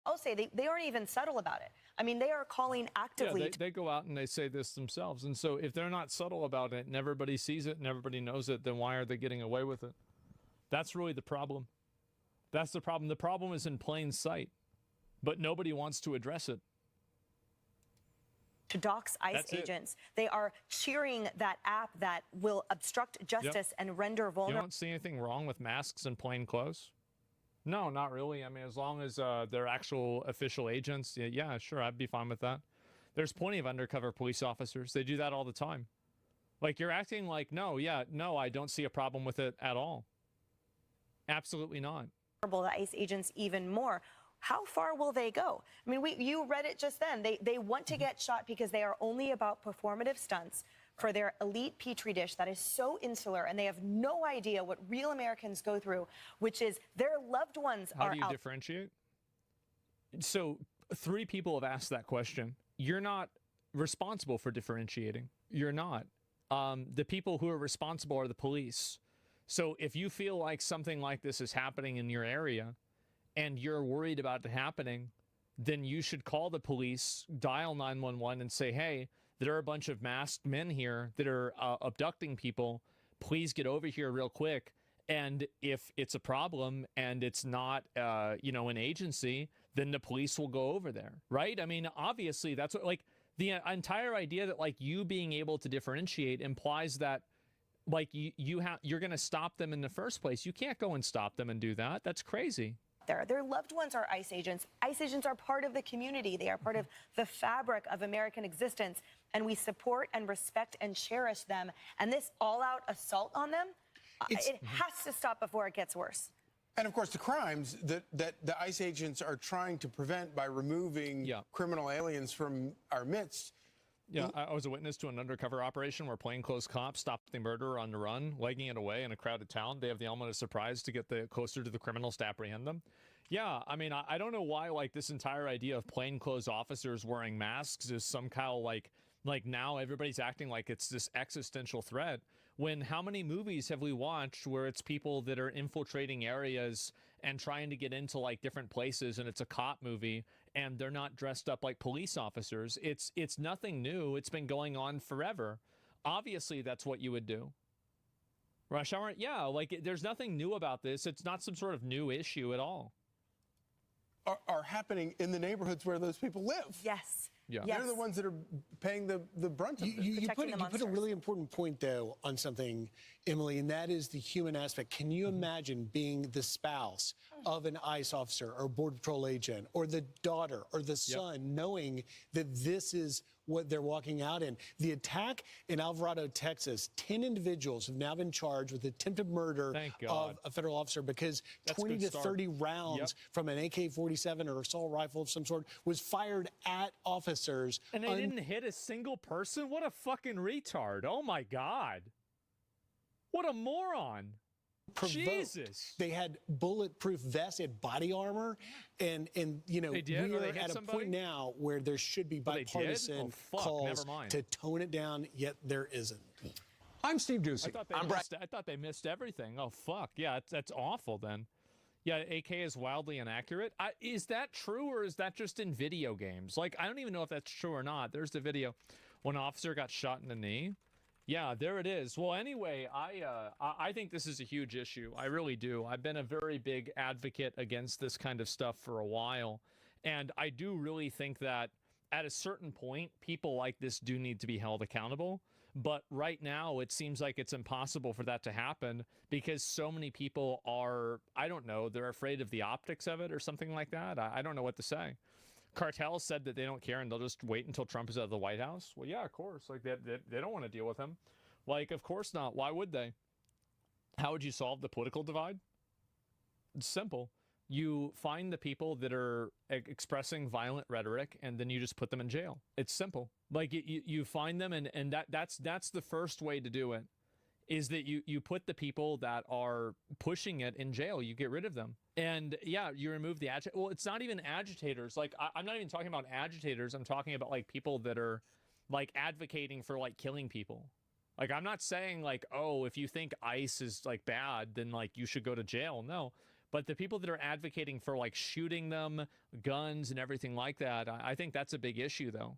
Speaker 14: I'll say they aren't even subtle about it. I mean, they are calling actively.
Speaker 2: Yeah, they go out and they say this themselves. And so if they're not subtle about it and everybody sees it and everybody knows it, then why are they getting away with it? That's really the problem. That's the problem. The problem is in plain sight, but nobody wants to address it.
Speaker 14: To dox ICE agents. They are cheering that app that will obstruct justice and render vulnerable.
Speaker 2: You don't see anything wrong with masks and plain clothes? No, not really. I mean, as long as they're actual official agents, yeah, sure, I'd be fine with that. There's plenty of undercover police officers. They do that all the time. Like, you're acting like, no, I don't see a problem with it at all. Absolutely not.
Speaker 14: The ICE agents even more. How far will they go? I mean, you read it just then. They want to get shot because they are only about performative stunts for their elite petri dish that is so insular, and they have no idea what real Americans go through, which is their loved ones are out.
Speaker 2: How do you differentiate? So 3 people have asked that question. You're not responsible for differentiating. You're not. The people who are responsible are the police. So if you feel like something like this is happening in your area and you're worried about it happening, then you should call the police, dial 911 and say, hey, there are a bunch of masked men here that are abducting people. Please get over here real quick. And if it's a problem and it's not, an agency, then the police will go over there, right? I mean, obviously, that's what, like, the entire idea that, like, you being able to differentiate implies that, like, you're going to stop them in the first place. You can't go and stop them and do that. That's crazy.
Speaker 14: Their loved ones are ICE agents. ICE agents are part of the community. They are part of the fabric of American existence, and we support and respect and cherish them. And this all-out assault on them, it has to stop before it gets worse.
Speaker 10: And of course, the crimes that the ICE agents are trying to prevent by removing criminal aliens from our midst.
Speaker 2: Yeah, I was a witness to an undercover operation where plainclothes cops stopped the murderer on the run, legging it away in a crowded town. They have the element of surprise to get closer to the criminals to apprehend them. Yeah, I mean, I don't know why, like, this entire idea of plainclothes officers wearing masks is some kind of like now everybody's acting like it's this existential threat. When how many movies have we watched where it's people that are infiltrating areas and trying to get into, like, different places, and it's a cop movie and they're not dressed up like police officers? It's nothing new. It's been going on forever. Obviously, that's what you would do. Rush hour? Yeah, like, there's nothing new about this. It's not some sort of new issue at all.
Speaker 10: Are happening in the neighborhoods where those people live.
Speaker 14: Yes.
Speaker 2: Yeah.
Speaker 10: They're the ones that are paying the brunt of it.
Speaker 11: You put a really important point, though, on something, Emily, and that is the human aspect. Can you imagine being the spouse of an ICE officer or Border Patrol agent or the daughter or the son knowing that this is what they're walking out in. The attack in Alvarado, Texas, 10 individuals have now been charged with attempted murder of a federal officer because 20 to 30 rounds from an AK-47 or assault rifle of some sort was fired at officers.
Speaker 2: And they didn't hit a single person? What a fucking retard. Oh, my God. What a moron. Jesus.
Speaker 11: They had bulletproof vests, they had body armor, and you know, we're at a point now where there should be bipartisan calls to tone it down, yet there isn't.
Speaker 15: I'm Steve Doocy.
Speaker 2: I thought they missed everything. Oh, fuck. Yeah, that's awful then. Yeah, AK is wildly inaccurate. Is that true, or is that just in video games? Like, I don't even know if that's true or not. There's the video when an officer got shot in the knee. Yeah, there it is. Well, anyway, I think this is a huge issue. I really do. I've been a very big advocate against this kind of stuff for a while. And I do really think that at a certain point, people like this do need to be held accountable. But right now, it seems like it's impossible for that to happen because so many people are, I don't know, they're afraid of the optics of it or something like that. I don't know what to say. Cartels said that they don't care and they'll just wait until Trump is out of the White House. Well, yeah, of course. Like, they don't want to deal with him. Like, of course not. Why would they? How would you solve the political divide? It's simple. You find the people that are expressing violent rhetoric, and then you just put them in jail. It's simple. Like, you find them, and that's the first way to do it, is that you put the people that are pushing it in jail. You get rid of them. And yeah, you remove the well, it's not even agitators. Like, I'm not even talking about agitators. I'm talking about like people that are like advocating for like killing people. Like, I'm not saying like, oh, if you think ICE is like bad, then like you should go to jail. No. But the people that are advocating for like shooting them, guns and everything like that, I think that's a big issue though.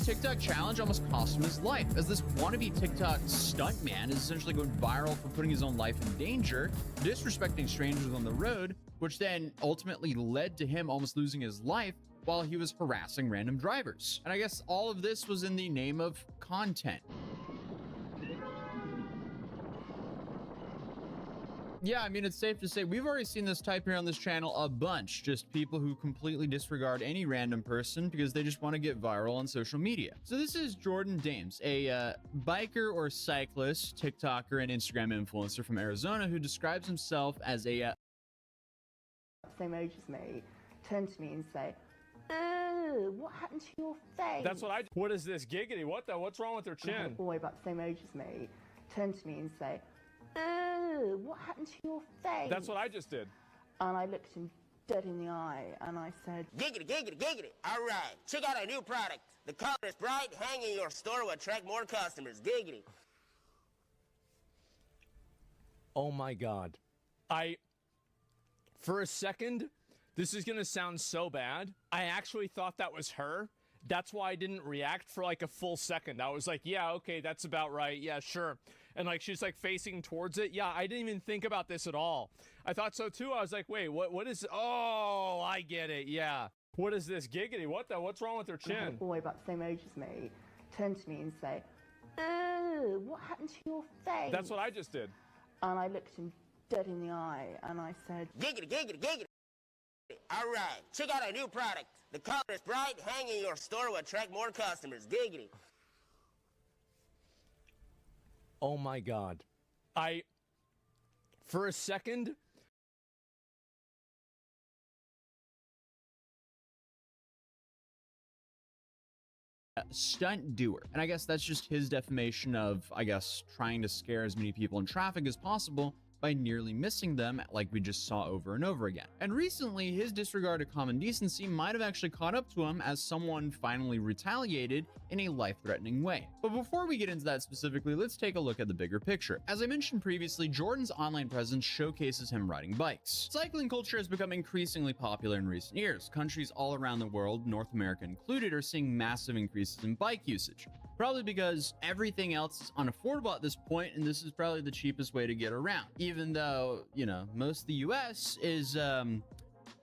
Speaker 16: TikTok challenge almost cost him his life, as this wannabe TikTok stuntman is essentially going viral for putting his own life in danger, disrespecting strangers on the road, which then ultimately led to him almost losing his life while he was harassing random drivers. And I guess all of this was in the name of content. Yeah, I mean, it's safe to say we've already seen this type here on this channel a bunch. Just people who completely disregard any random person because they just want to get viral on social media. So this is Jordan Dames, a biker or cyclist, TikToker, and Instagram influencer from Arizona who describes himself as a
Speaker 17: same age as me, turn to me and say, "Oh, what happened to your face?"
Speaker 2: That's what I. What is this giggity? What's wrong with her chin?
Speaker 17: A boy about the same age as me, turn to me and say, "Oh, what happened to your face?"
Speaker 2: That's what I just did.
Speaker 17: And I looked him dead in the eye and I said,
Speaker 18: "Giggity, giggity, giggity. All right, check out our new product. The color is bright, hang in your store will attract more customers. Giggity."
Speaker 2: Oh my God. For a second, this is going to sound so bad. I actually thought that was her. That's why I didn't react for like a full second. I was like, yeah, okay, that's about right. Yeah, sure. And like, she's like facing towards it. Yeah, I didn't even think about this at all. I thought so too. I was like, wait, what is, oh, I get it. Yeah. What is this giggity? What's wrong with her chin?
Speaker 17: A boy about the same age as me, turn to me and say, "Oh, what happened to your face?"
Speaker 2: That's what I just did.
Speaker 17: And I looked him dead in the eye and I said,
Speaker 18: "Giggity, giggity, giggity. All right, check out our new product. The color is bright, hang in your store will attract more customers. Giggity."
Speaker 2: Oh my God. For a second,
Speaker 16: stunt doer. And I guess that's just his definition of, I guess, trying to scare as many people in traffic as possible by nearly missing them like we just saw over and over again. And recently, his disregard of common decency might have actually caught up to him as someone finally retaliated in a life-threatening way. But before we get into that specifically, let's take a look at the bigger picture. As I mentioned previously, Jordan's online presence showcases him riding bikes. Cycling culture has become increasingly popular in recent years. Countries all around the world, North America included, are seeing massive increases in bike usage. Probably because everything else is unaffordable at this point, and this is probably the cheapest way to get around. Even though, you know, most of the US is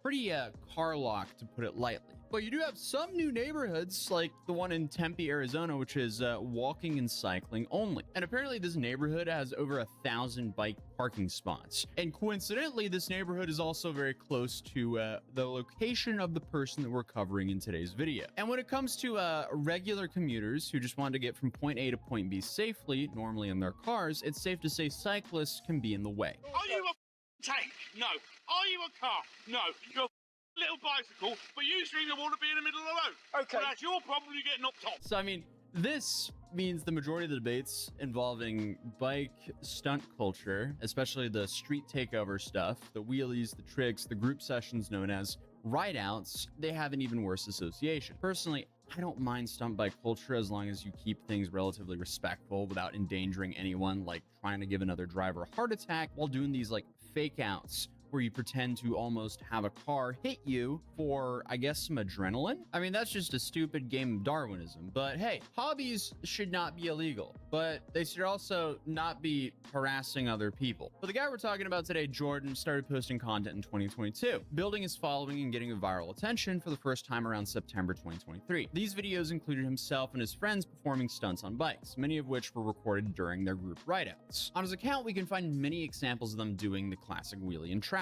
Speaker 16: pretty car locked, to put it lightly. But you do have some new neighborhoods, like the one in Tempe, Arizona, which is walking and cycling only. And apparently this neighborhood has over 1,000 bike parking spots. And coincidentally, this neighborhood is also very close to the location of the person that we're covering in today's video. And when it comes to regular commuters who just want to get from point A to point B safely, normally in their cars, it's safe to say cyclists can be in the way.
Speaker 19: Are you a tank? No. Are you a car? No. You're a little bicycle, but you seem to want to be in the middle of the road. Okay. Well, that's your problem, you get knocked off.
Speaker 16: So, I mean, this means the majority of the debates involving bike stunt culture, especially the street takeover stuff, the wheelies, the tricks, the group sessions known as ride-outs, they have an even worse association. Personally, I don't mind stunt bike culture as long as you keep things relatively respectful without endangering anyone, like trying to give another driver a heart attack while doing these like fake outs where you pretend to almost have a car hit you for, I guess, some adrenaline. I mean, that's just a stupid game of Darwinism. But hey, hobbies should not be illegal, but they should also not be harassing other people. But the guy we're talking about today, Jordan, started posting content in 2022, building his following and getting a viral attention for the first time around September 2023. These videos included himself and his friends performing stunts on bikes, many of which were recorded during their group ride-outs. On his account, we can find many examples of them doing the classic wheelie in traffic.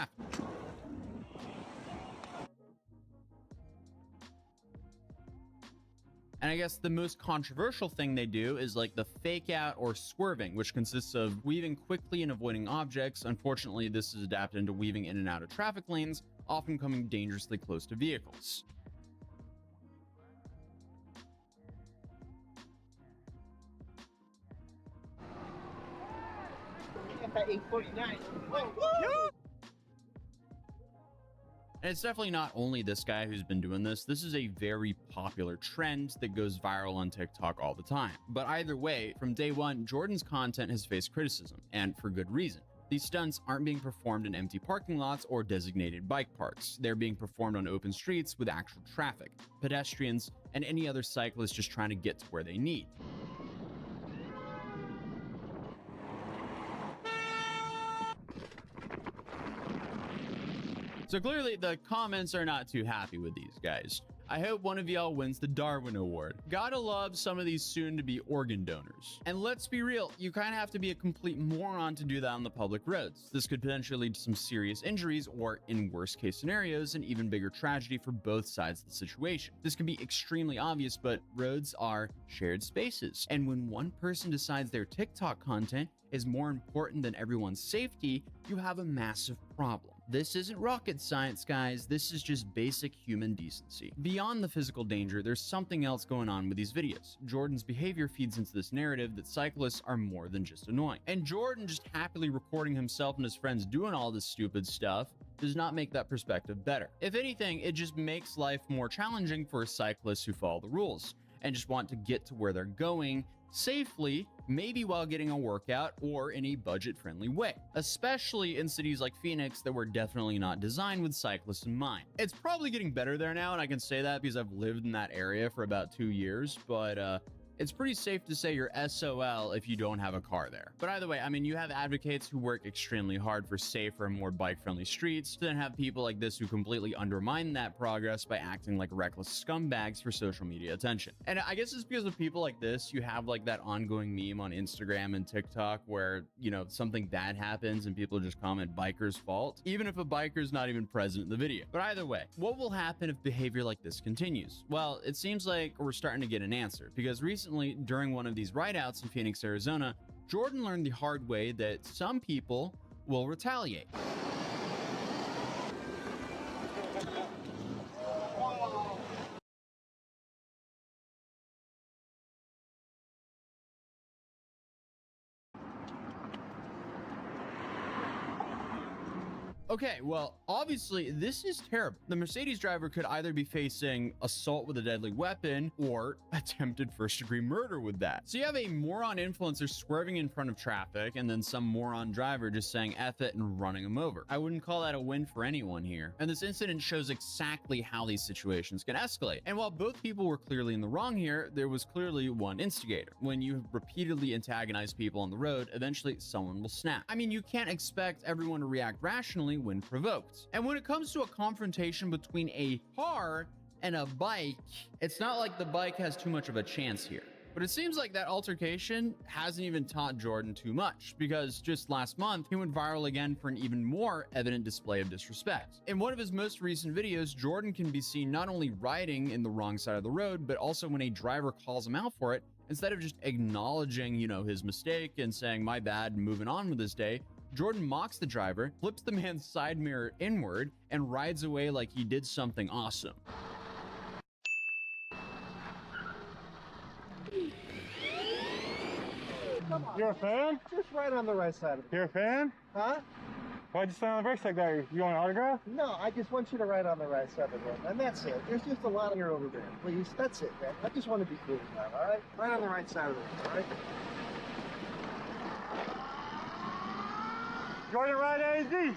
Speaker 16: And I guess the most controversial thing they do is like the fake out or swerving, which consists of weaving quickly and avoiding objects. Unfortunately, this is adapted into weaving in and out of traffic lanes, often coming dangerously close to vehicles. And it's definitely not only this guy who's been doing this. This is a very popular trend that goes viral on TikTok all the time. But either way, from day one, Jordan's content has faced criticism, and for good reason. These stunts aren't being performed in empty parking lots or designated bike parks. They're being performed on open streets with actual traffic, pedestrians, and any other cyclists just trying to get to where they need. So clearly the comments are not too happy with these guys. I hope one of y'all wins the Darwin Award. Gotta love some of these soon-to-be organ donors. And let's be real, you kind of have to be a complete moron to do that on the public roads. This could potentially lead to some serious injuries or, in worst case scenarios, an even bigger tragedy for both sides of the situation. This can be extremely obvious, but roads are shared spaces. And when one person decides their TikTok content is more important than everyone's safety, you have a massive problem. This isn't rocket science, guys. This is just basic human decency. Beyond the physical danger, there's something else going on with these videos. Jordan's behavior feeds into this narrative that cyclists are more than just annoying. And Jordan just happily recording himself and his friends doing all this stupid stuff does not make that perspective better. If anything, it just makes life more challenging for cyclists who follow the rules and just want to get to where they're going safely, maybe while getting a workout or in a budget-friendly way, especially in cities like Phoenix that were definitely not designed with cyclists in mind. It's probably getting better there now, and I can say that because I've lived in that area for about 2 years, but it's pretty safe to say you're SOL if you don't have a car there. But either way, I mean, you have advocates who work extremely hard for safer and more bike-friendly streets, then have people like this who completely undermine that progress by acting like reckless scumbags for social media attention. And I guess it's because of people like this, you have like that ongoing meme on Instagram and TikTok where, you know, something bad happens and people just comment biker's fault, even if a biker's not even present in the video. But either way, what will happen if behavior like this continues? Well, it seems like we're starting to get an answer, because recently during one of these rideouts in Phoenix, Arizona, Jordan learned the hard way that some people will retaliate. Okay, well, obviously, this is terrible. The Mercedes driver could either be facing assault with a deadly weapon or attempted first-degree murder with that. So you have a moron influencer swerving in front of traffic and then some moron driver just saying F it and running him over. I wouldn't call that a win for anyone here. And this incident shows exactly how these situations can escalate. And while both people were clearly in the wrong here, there was clearly one instigator. When you repeatedly antagonize people on the road, eventually someone will snap. I mean, you can't expect everyone to react rationally when provoked. And when it comes to a confrontation between a car and a bike, it's not like the bike has too much of a chance here. But it seems like that altercation hasn't even taught Jordan too much, because just last month, he went viral again for an even more evident display of disrespect. In one of his most recent videos, Jordan can be seen not only riding in the wrong side of the road, but also when a driver calls him out for it, instead of just acknowledging, you know, his mistake and saying, my bad, and moving on with his day, Jordan mocks the driver, flips the man's side mirror inward, and rides away like he did something awesome.
Speaker 20: Come on. You're a fan?
Speaker 7: Just right on the right side of it.
Speaker 20: You're a fan?
Speaker 7: Huh?
Speaker 20: Why'd you stand on the brakes like that? You want an autograph?
Speaker 7: No, I just want you to ride on the right side of the road. And that's it. There's just a lot of here over there. Please, that's it, man. I just want to be cool now, all right? Right on the right side of the road, all right?
Speaker 20: Jordan Ride AZ.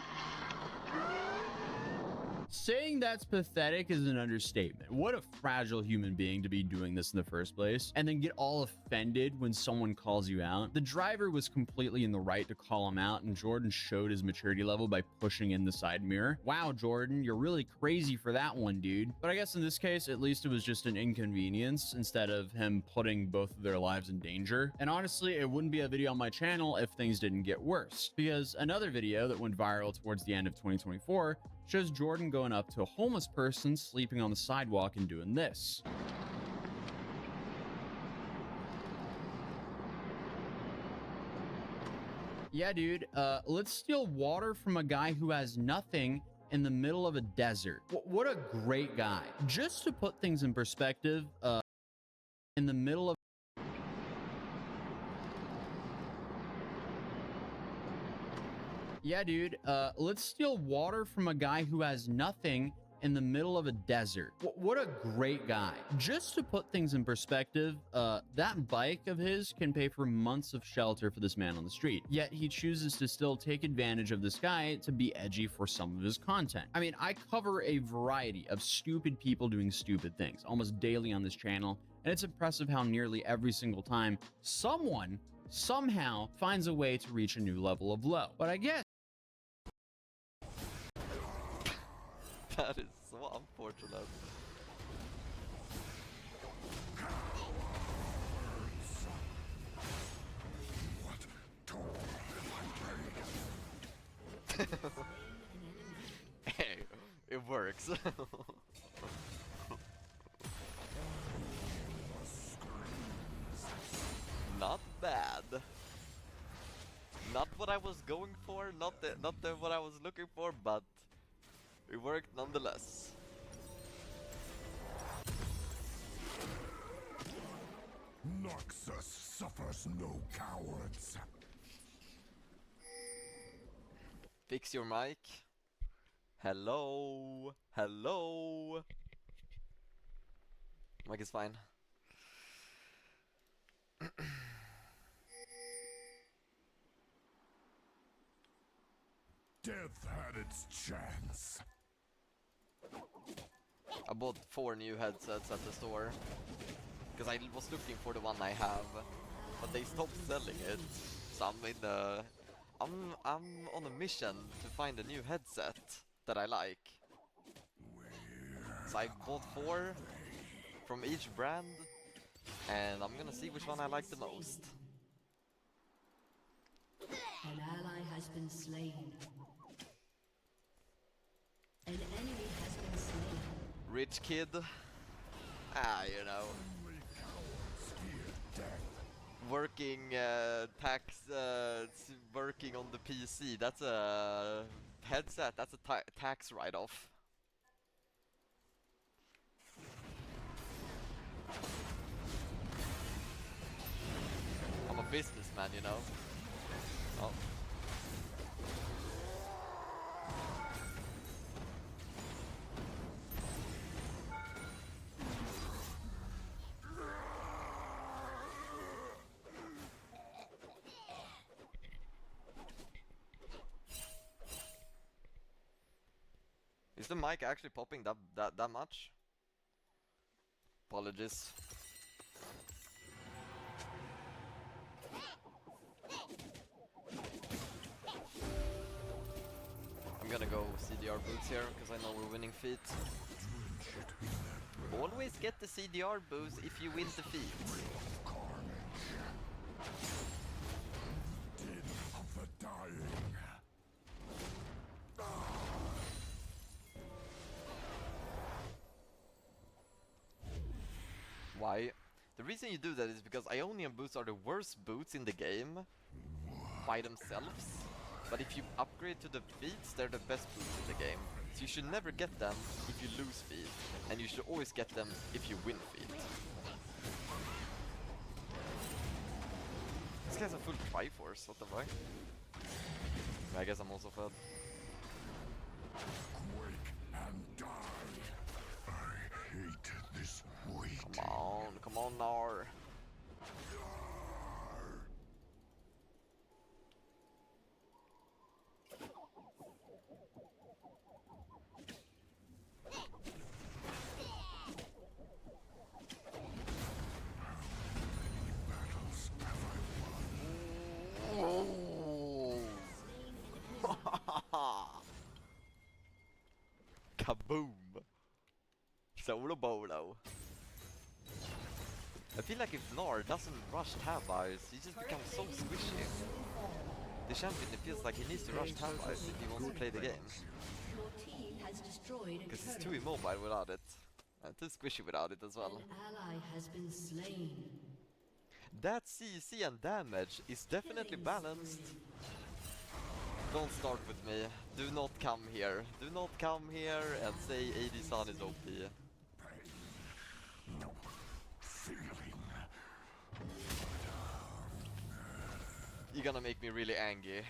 Speaker 16: Saying that's pathetic is an understatement. What a fragile human being to be doing this in the first place, and then get all offended when someone calls you out. The driver was completely in the right to call him out, and Jordan showed his maturity level by pushing in the side mirror. Wow, Jordan, you're really crazy for that one, dude. But I guess in this case, at least it was just an inconvenience instead of him putting both of their lives in danger. And honestly, it wouldn't be a video on my channel if things didn't get worse, because another video that went viral towards the end of 2024 shows Jordan going up to a homeless person sleeping on the sidewalk and doing this. Yeah, dude, let's steal water from a guy who has nothing in the middle of a desert. What a great guy. Just to put things in perspective, in the middle of Yeah, dude, let's steal water from a guy who has nothing in the middle of a desert. What a great guy. Just to put things in perspective, that bike of his can pay for months of shelter for this man on the street. Yet he chooses to still take advantage of this guy to be edgy for some of his content. I mean, I cover a variety of stupid people doing stupid things almost daily on this channel, and it's impressive how nearly every single time someone somehow finds a way to reach a new level of low. But I guess
Speaker 21: that is so unfortunate. Hey, it works. Not bad. Not what I was going for, not what I was looking for, but it worked nonetheless.
Speaker 22: Noxus suffers no cowards.
Speaker 21: Fix your mic. Hello. Hello. Mic is fine.
Speaker 22: Death had its chance.
Speaker 21: I bought 4 new headsets at the store because I was looking for the one I have, but they stopped selling it. So I'm on a mission to find a new headset that I like. So I bought 4 from each brand, and I'm gonna see which one I like the most.
Speaker 23: An ally has been slain. An enemy has been slain.
Speaker 21: Rich kid. Ah, you know. Working working on the PC. That's a headset. That's a tax write-off. I'm a businessman, you know. Oh. Is the mic actually popping that much? Apologies. I'm gonna go CDR boots here because I know we're winning feet. Always get the CDR boost if you win the feet. Why? The reason you do that is because Ionian boots are the worst boots in the game by themselves. But if you upgrade to the feats, they're the best boots in the game. So you should never get them if you lose feet, and you should always get them if you win feet. This guy's a full Triforce, what the fuck? I guess I'm also fed.
Speaker 22: Quake and die. I hate this weight.
Speaker 21: Come on, Nar. Kaboom! Solo bolo. I feel like if Nar doesn't rush tab eyes, he just becomes so squishy. The champion, it feels like he needs to rush tab eyes if he wants to play the game. Because he's too immobile without it. And too squishy without it as well.
Speaker 23: An ally has been slain.
Speaker 21: That CC and damage is definitely balanced. Don't start with me. Do not come here. Do not come here and say AD Sun is OP. You're gonna make me really angry.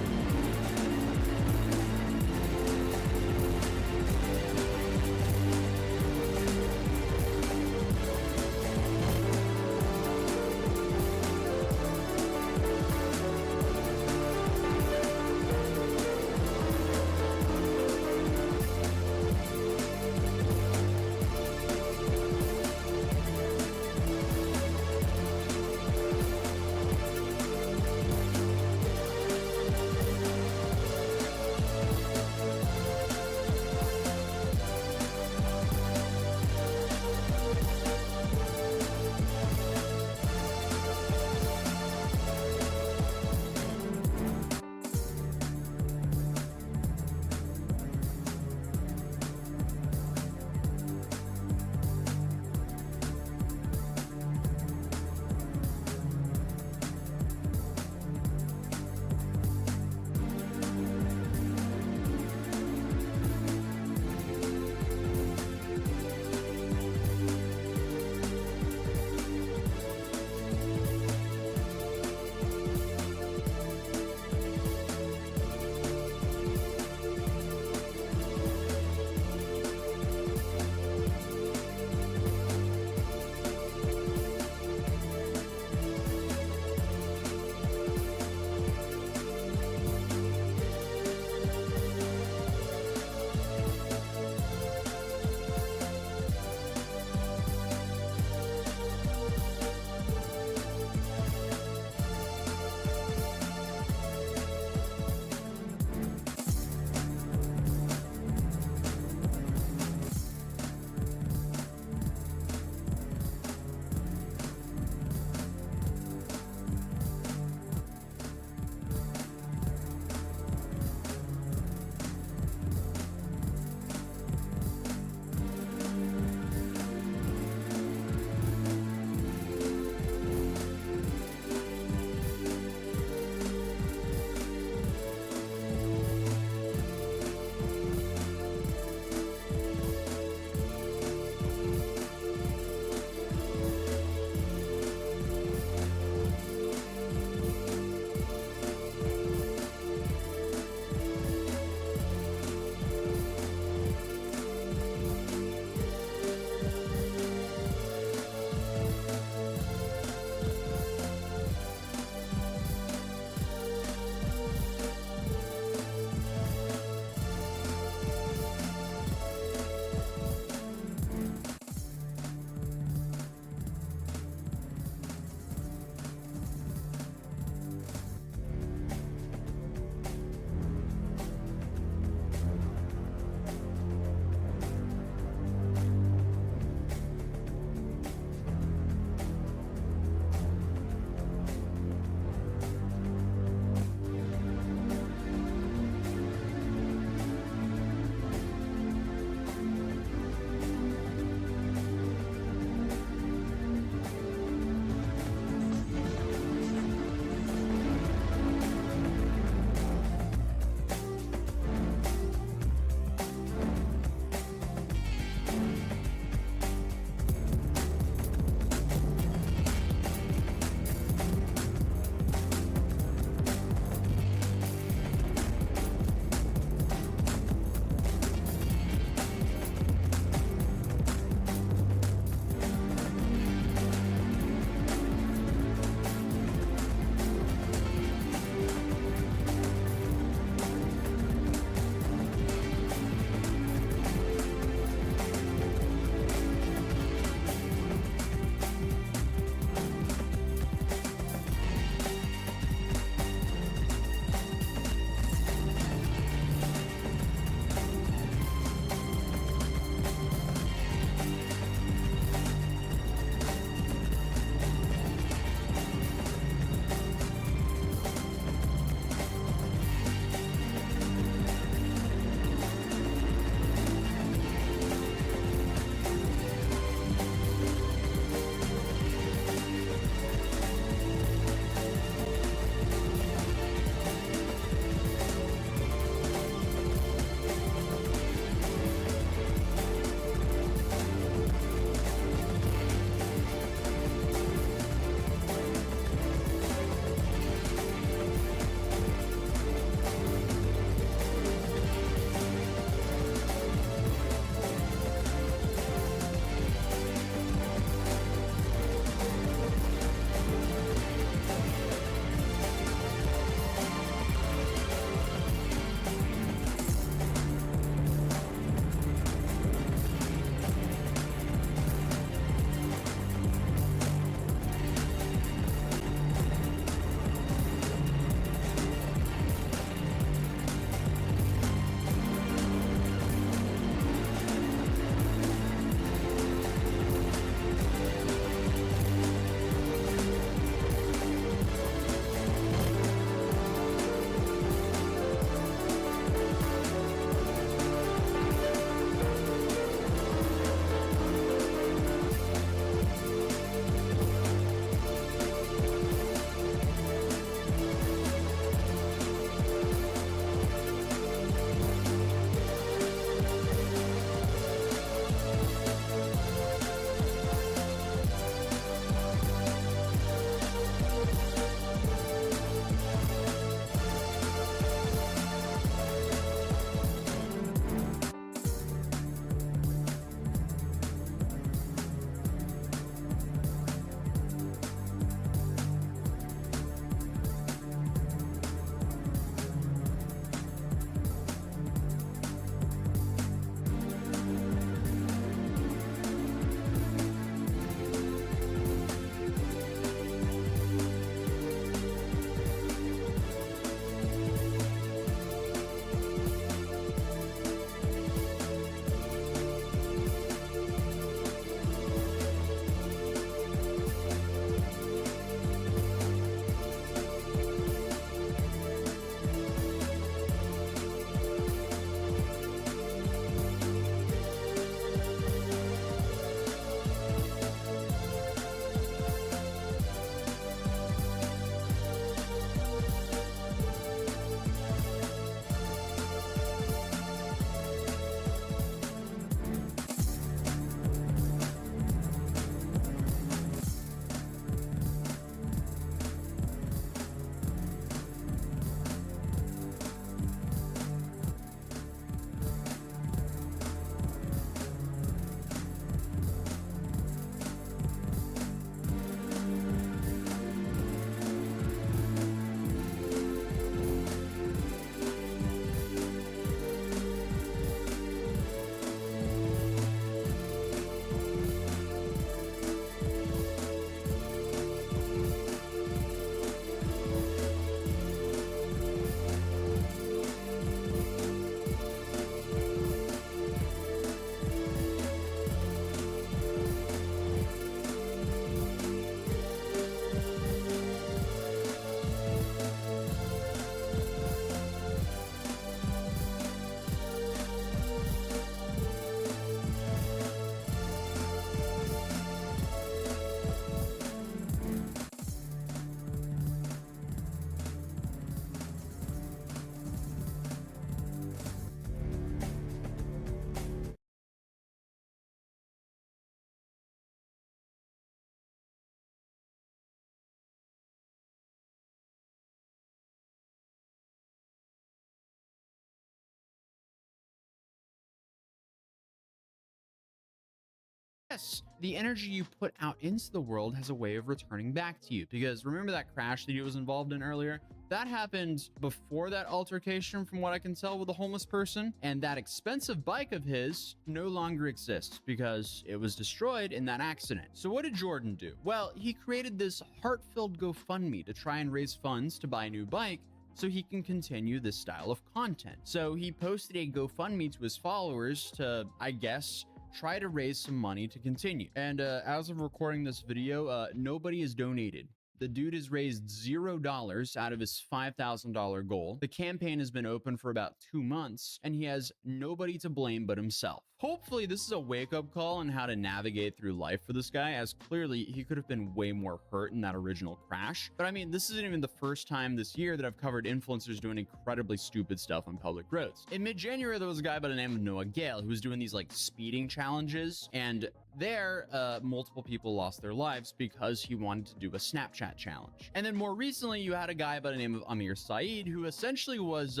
Speaker 16: yes, the energy you put out into the world has a way of returning back to you. Because remember that crash that he was involved in earlier? That happened before that altercation, from what I can tell, with a homeless person. And that expensive bike of his no longer exists because it was destroyed in that accident. So what did Jordan do? Well, he created this heart-filled GoFundMe to try and raise funds to buy a new bike so he can continue this style of content. So he posted a GoFundMe to his followers to, I guess, try to raise some money to continue. And as of recording this video, nobody has donated. The dude has raised $0 out of his $5,000 goal. The campaign has been open for about 2 months, and he has nobody to blame but himself. Hopefully, this is a wake-up call on how to navigate through life for this guy, as clearly he could have been way more hurt in that original crash. But I mean, this isn't even the first time this year that I've covered influencers doing incredibly stupid stuff on public roads. In mid-January, there was a guy by the name of Noah Gale who was doing these like speeding challenges, and there, multiple people lost their lives because he wanted to do a Snapchat challenge. And then more recently, you had a guy by the name of Amir Saeed who essentially was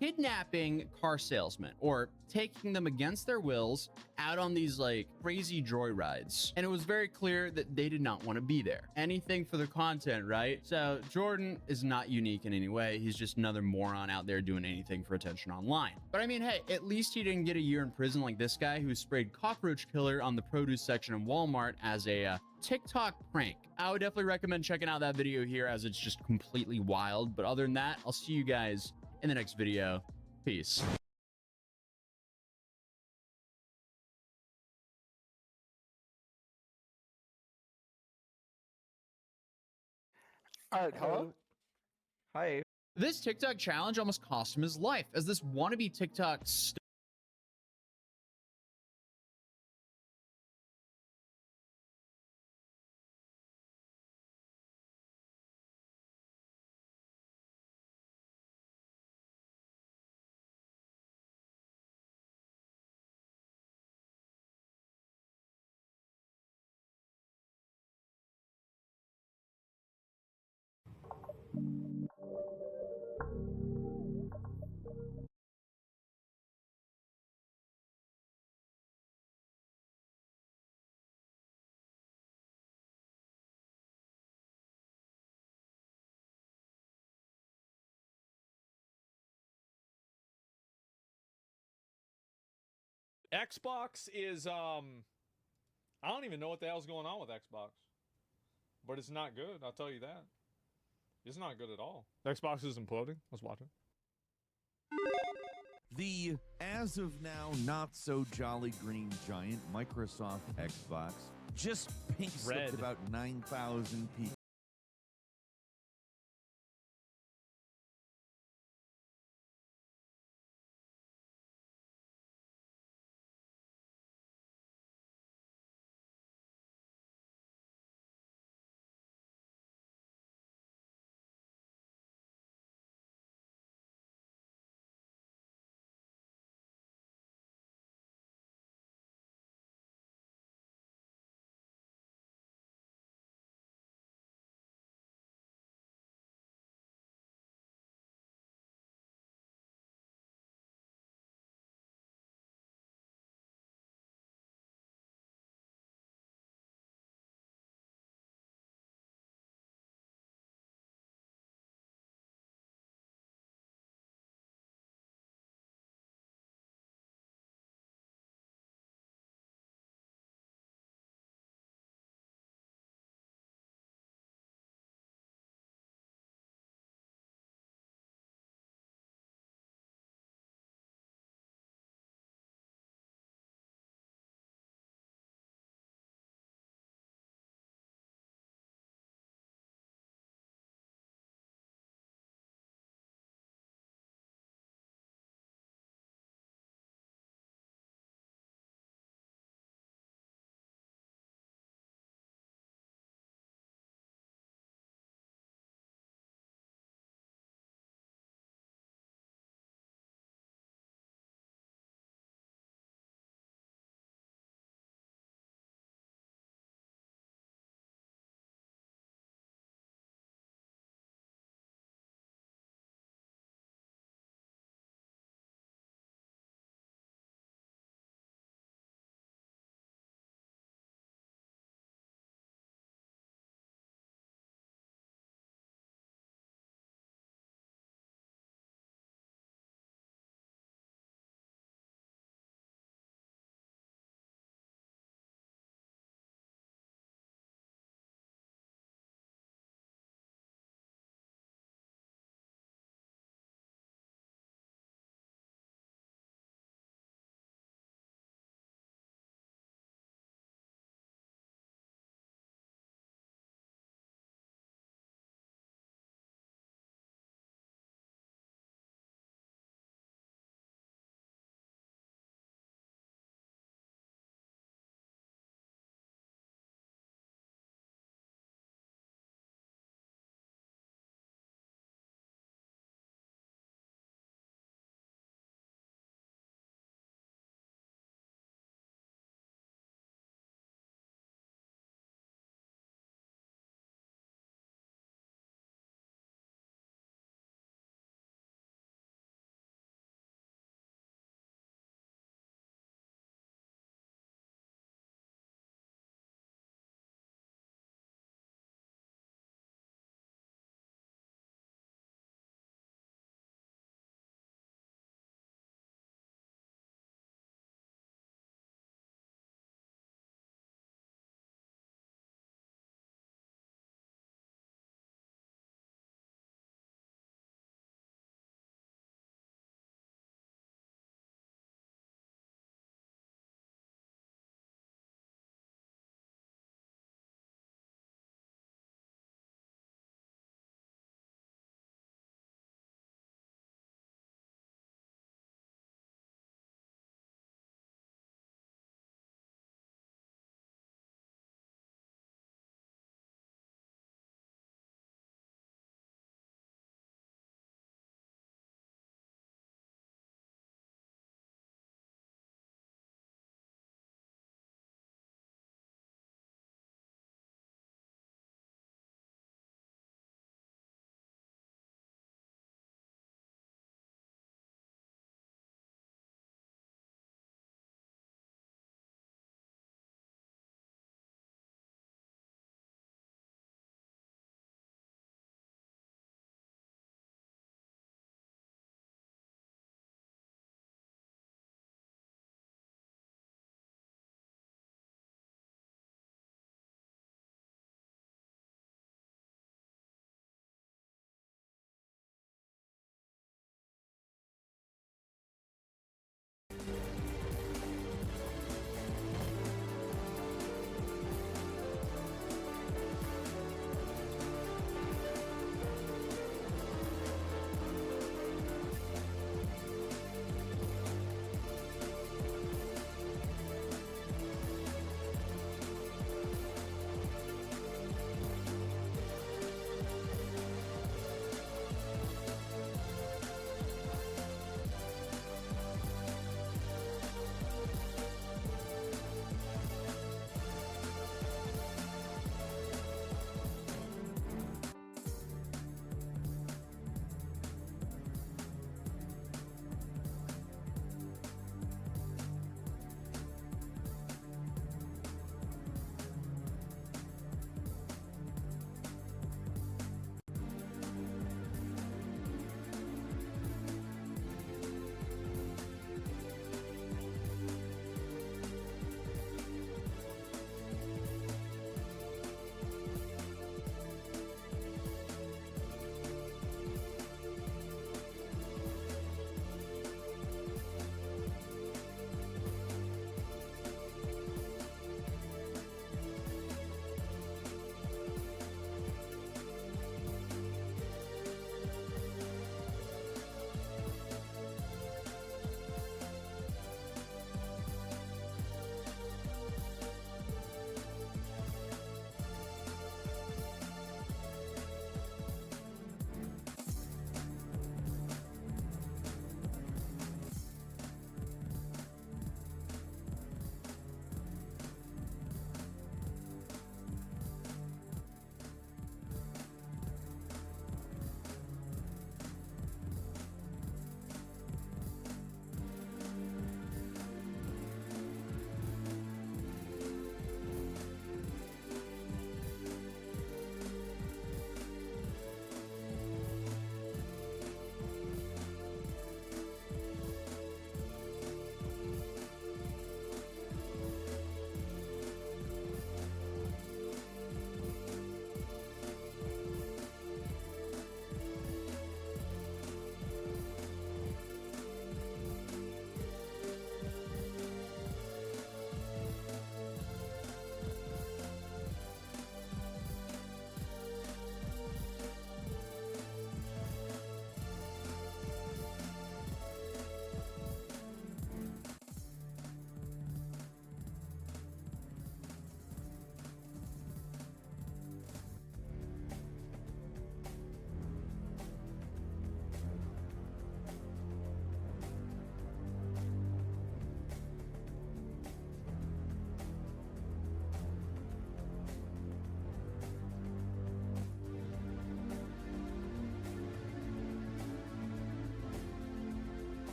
Speaker 16: kidnapping car salesmen or taking them against their wills out on these like crazy joyrides. And it was very clear that they did not want to be there. Anything for the content, right? So Jordan is not unique in any way. He's just another moron out there doing anything for attention online. But I mean, hey, at least he didn't get a year in prison like this guy who sprayed cockroach killer on the produce section of Walmart as a TikTok prank. I would definitely recommend checking out that video here as it's just completely wild. But other than that, I'll see you guys in the next video. Peace.
Speaker 1: All right, hello? Hi.
Speaker 16: This TikTok challenge almost cost him his life, as this wannabe TikTok
Speaker 2: Xbox is I don't even know what the hell's going on with Xbox. But it's not good, I'll tell you that. It's not good at all. Xbox is imploding. Let's watch it.
Speaker 3: The as of now not so jolly green giant Microsoft Xbox just pink slipped about 9,000 people.